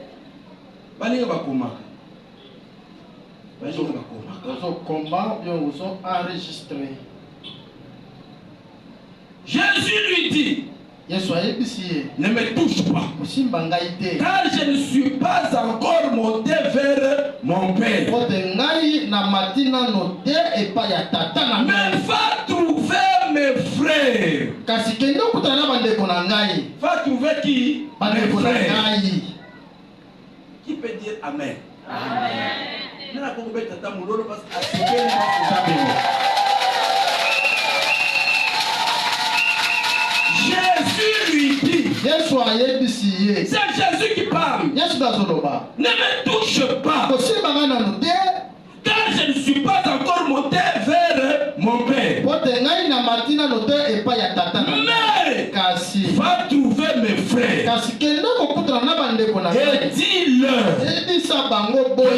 balinga bakomaka. Balinga bakomaka. Ozo komba bien ozo enregistré. Jésus lui dit, ne me touche pas, car je ne suis pas encore monté vers mon Père. Mais va trouver mes frères. Va trouver qui? Mes frères. Qui peut dire Amen? Amen. Jésus lui dit, c'est Jésus qui parle, ne me touche pas, car je ne suis pas encore monté vers mon Père. Mais va trouver mes frères et dis-leur que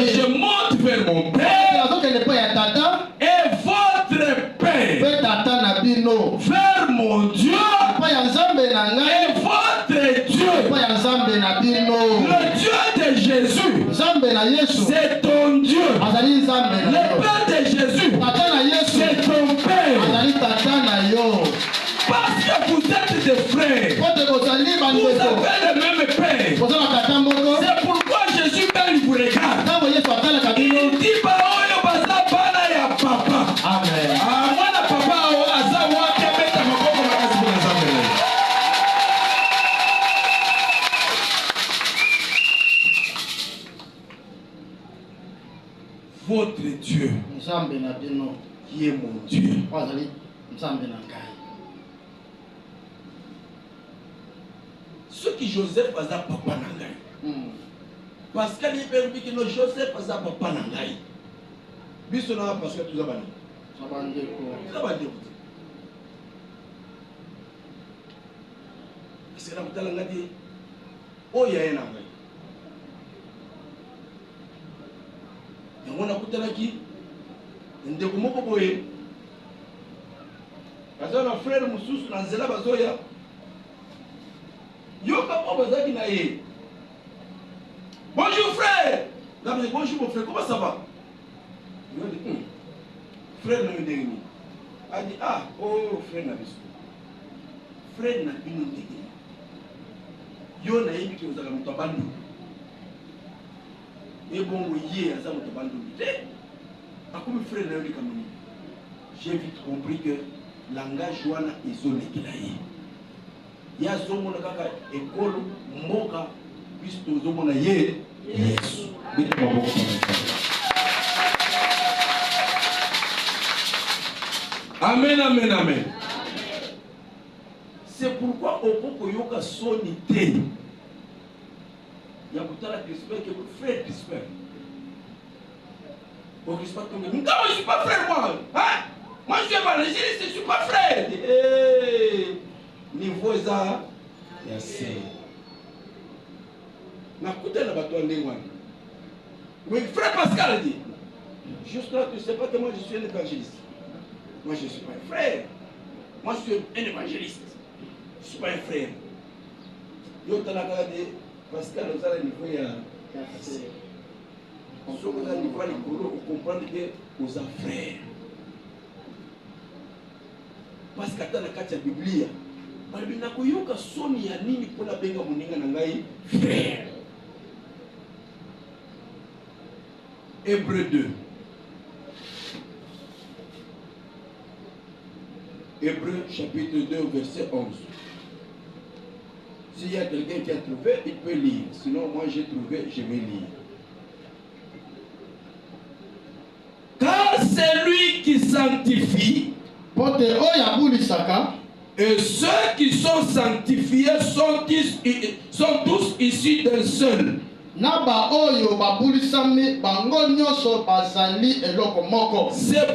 je monte vers mon Père et votre Père, vers mon Dieu et votre Dieu. Le Dieu de Jésus, c'est ton Dieu. Le Père de Jésus, c'est ton Père. Parce que vous êtes des frères, vous avez le même Père. C'est pourquoi Jésus quand il vous regarde, il dit bah oyo basa bana ya papa. Amen. Ah mwana papa o aza wake beta maboko makasi kwa Nzambe. Votre Dieu, qui est mon Dieu. Ce qui Joseph aza papa nangai. Pascal il permet que Joseph aza papa nangai. Biso na Pascal tout zabani. Zabandi. Est-ce que la mutala ngati o ya ena ngai. Yangona kutalaki ndeko moko boye. Kaza na frère mususu na nzela bazoya. Yoka Obazaki na ye. Bonjour frère. Bonjour mon frère, comment ça va? Il a dit, frère n'a pas dit. A dit, ah, oh frère n'a pas dit. Frère n'a pas dit. Yo na yebi ki ozala muto abandu. Et bon, oui, aza muto abandu. Akomi frère n'a pas dit. J'ai vite compris que langage wana ezolekela ye. Ya zomona kaka ekolo mboka biso zomona ye Yesu. Amen, amen, amen. C'est pourquoi au Boko Yoka sonité. Il y a beaucoup de respect que frère respect. Au respect comme moi, je ne suis pas frère moi. Hein? Moi je suis évangéliste, je ne suis pas frère. Niveau ça, merci. Nakuta na bato ndengwana. Mais frère Pascal dit, juste là tu sais pas que moi je suis un évangéliste. Moi je suis pas un frère. Moi je suis un évangéliste. Je suis pas un frère. Yo talaka de Pascal aux ala niveau ya kasi. On se pose à niveau à l'école pour comprendre que aux frères. Parce que dans la carte de la Bible, bali nakoyoka soni ya nini pona benga muninga na ngai frère. Hébreu 2 Hébreux chapitre 2, verset 11. S'il y a quelqu'un qui a trouvé, il peut lire. Sinon, moi j'ai trouvé, je vais lire. Car c'est lui qui sanctifie. Et ceux qui sont sanctifiés sont tous issus d'un seul. C'est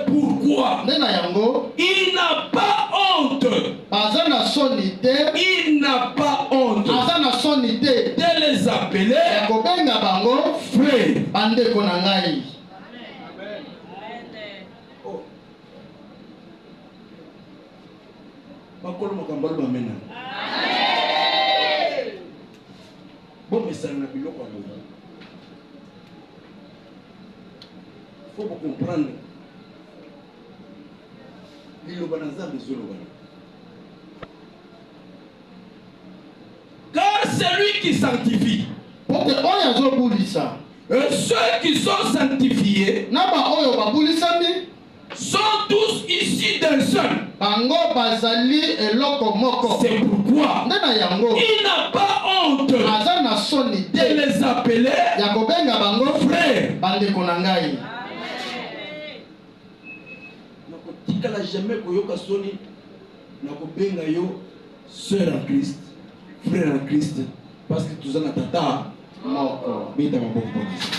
pourquoi il n'a pas honte. Il n'a pas honte de les appeler frères. Il faut comprendre. Car c'est lui qui sanctifie. Et ceux qui sont sanctifiés sont tous issus d'un seul. C'est pourquoi il n'a pas honte de les appeler frères. Nakotikala jamais koyoka soni nakobenga yo sœur en Christ, frère en Christ, parce que tous en tata moko beta maboko polisi.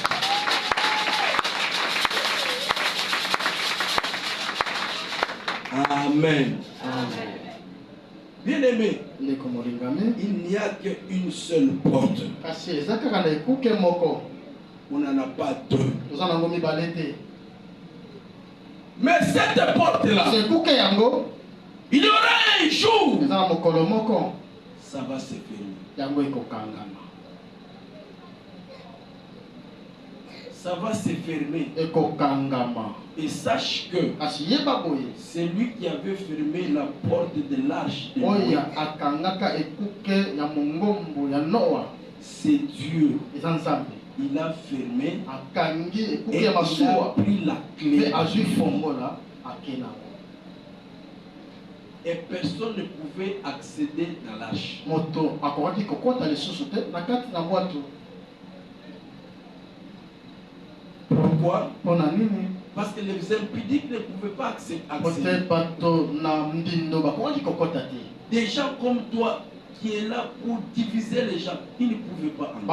Amen. Amen. Bien aimé, il n'y a qu'une seule porte. On n'en a pas deux. Mais cette porte-là, il y aura un jour, ça va se fermer. Ça va se fermer. Et sache que c'est lui qui avait fermé la porte de l'arche de Noé. C'est Dieu. Il a fermé et il a pris la clé. Et personne ne pouvait accéder dans l'arche. Pourquoi? Parce que les impudiques ne pouvaient pas accéder. Des gens comme toi qui est là pour diviser les gens, ils ne pouvaient pas plein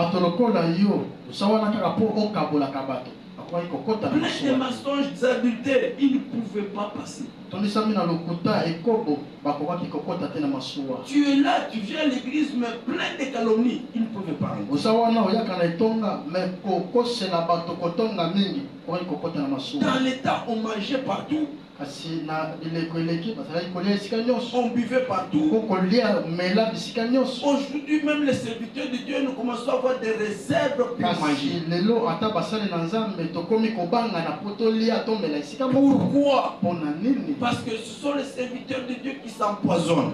de mensonges, des adultères, ils ne pouvaient pas passer. Tu es là, tu viens à l'église, mais plein de calomnies, ils ne pouvaient pas Dans l'état, on mangeait partout. On buvait partout. Aujourd'hui, même les serviteurs de Dieu, nous commençons à avoir des réserves pour manger. Pourquoi? Parce que ce sont les serviteurs de Dieu qui s'empoisonnent.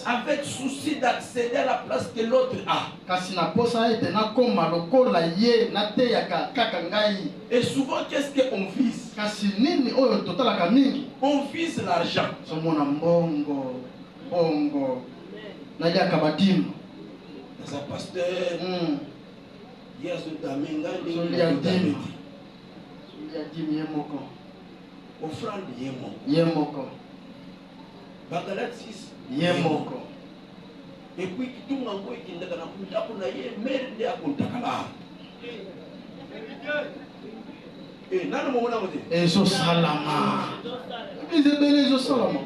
Avec souci d'accéder à la place que l'autre a. Et souvent, qu'est-ce qu'on vise? On vise l'argent. Dans un pasteur, il y a ce taminga, offrande yemoko. Bagalat 6 yemoko. Et puis qui tombe en quoi qui n'a pas na ye merde à kontakala. Et nana mo mona mote. Ezo salama. Ezo salama.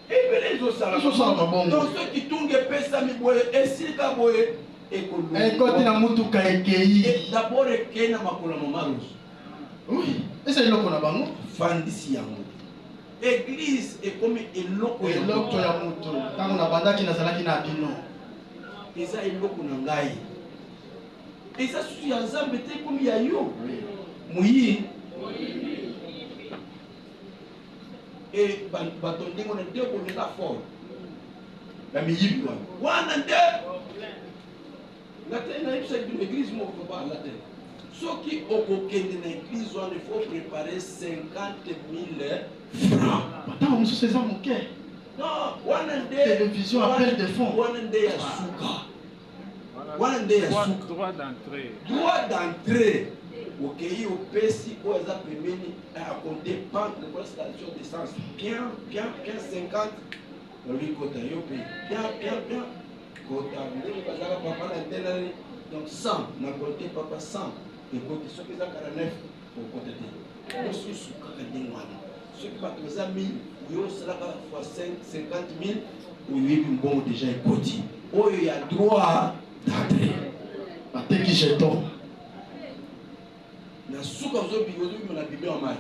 Ezo salama. Donc ceux qui tombent pesa mi boye esika boye ekolo. Ekoti na mutuka ekei. D'abord ekena makula mamaros. Oui, et c'est là qu'on a bango. Fandisi yango. Église est comme eloko ya moto. Tant on a bandaki na salaki na bino. Eza eloko na ngai. Eza susu ya Nzambe te comme ya yo. Muyi. Et bato ndingo na ndeko na fort. La miyibi wana nde. La tena ipsa d'une église moko ba la tena. Ceux qui ont aucun de l'église, il faut préparer 50 000 francs. Attends, on se sait mon cœur. Non, one day. Télévision appelle des fonds. One day à Souka. One day à Souka. Droit d'entrée. Droit d'entrée. Ok, au PC, au Zapemeni, à compter pas de la station d'essence. Bien 50. On lui compte bien. Quand donc 100, on a compté papa 100. Et quand ceux qui ont 49, on compte. On se soukaka d'engwana. Ceux qui ont 1000, on sera fois 50 000, on lui bon déjà écouté. Oh, il y a droit d'entrée. Até qui jeton. Na souka zo bigozo na bibe en mai.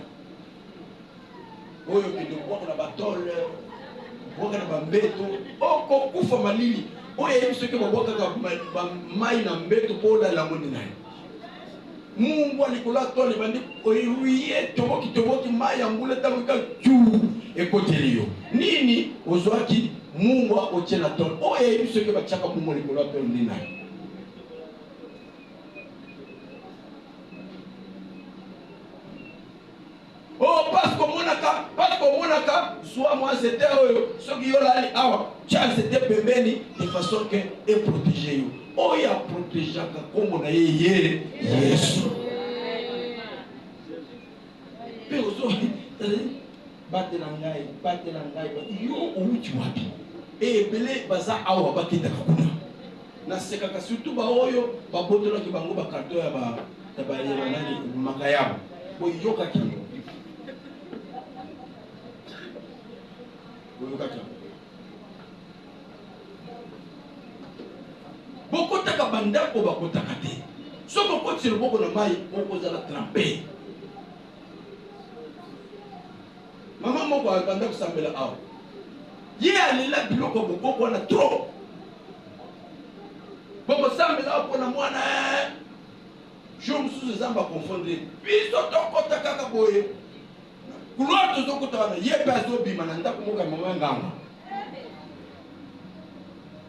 Oyo kido kwa na batole. Boka na bambeto. Oko kufa malili. Oyo yebiso ke boka ka mai na mbeto pola la monde nai. Mungu alikola tole bandi oyiye toboki mai ambule tamuka chu ekotelio. Nini ozwaki Mungu otiela tole. Oyo yebiso ke bachaka Mungu alikola tole nai. Oh, parce qu'on monaka, soit moi c'était ce qui y a là, c'était pembeni de façon que est protégé. Oh, il a protégé comme on a hier, Jésus. Mais aujourd'hui, batte langai, yo où tu vas? Et belé baza awa bakita kakuna. Na sekaka surtout ba oyo ba botola ki bango ba karto ya ba nani makayabo. Bo yoka kingo. Beaucoup de banda pour bakotaka te. So beaucoup sur beaucoup na mai moko za la tremper. Maman moko banda kusambela awa. Ye alila biloko beaucoup na trop. Boko sambela pour na mwana. Je me suis zamba confondre. Biso tokota kaka boye. Couloir de Zokotana, yé bazo bimananda pour maman gamba.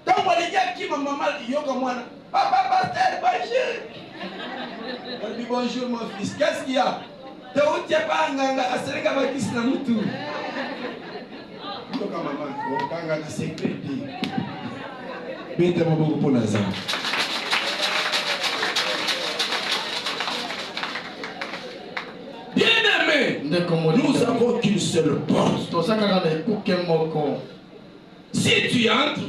Tant que les gars qui maman yoga moana, papa pasteur, bonjour. Elle dit bonjour mon fils, qu'est-ce qu'il y a? T'es où t'es pas nganga, asereka bakis na mutu. Yoga maman, nganga na sécurité. Bête maman pour Lazare. Nous avons qu'une seule porte. Si tu entres,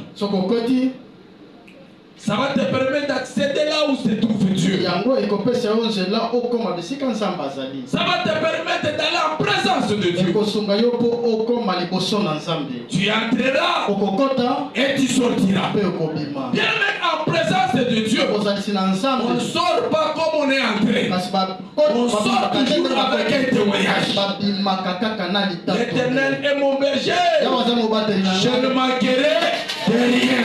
ça va te permettre d'accéder là où se trouve Dieu. Ça va te permettre d'aller en présence de Dieu. Tu entreras et tu sortiras. Bien mettre en présence de Dieu. On ne sort pas comme on est entré. On sort toujours avec un témoignage. L'Éternel est mon berger. Je ne manquerai de rien.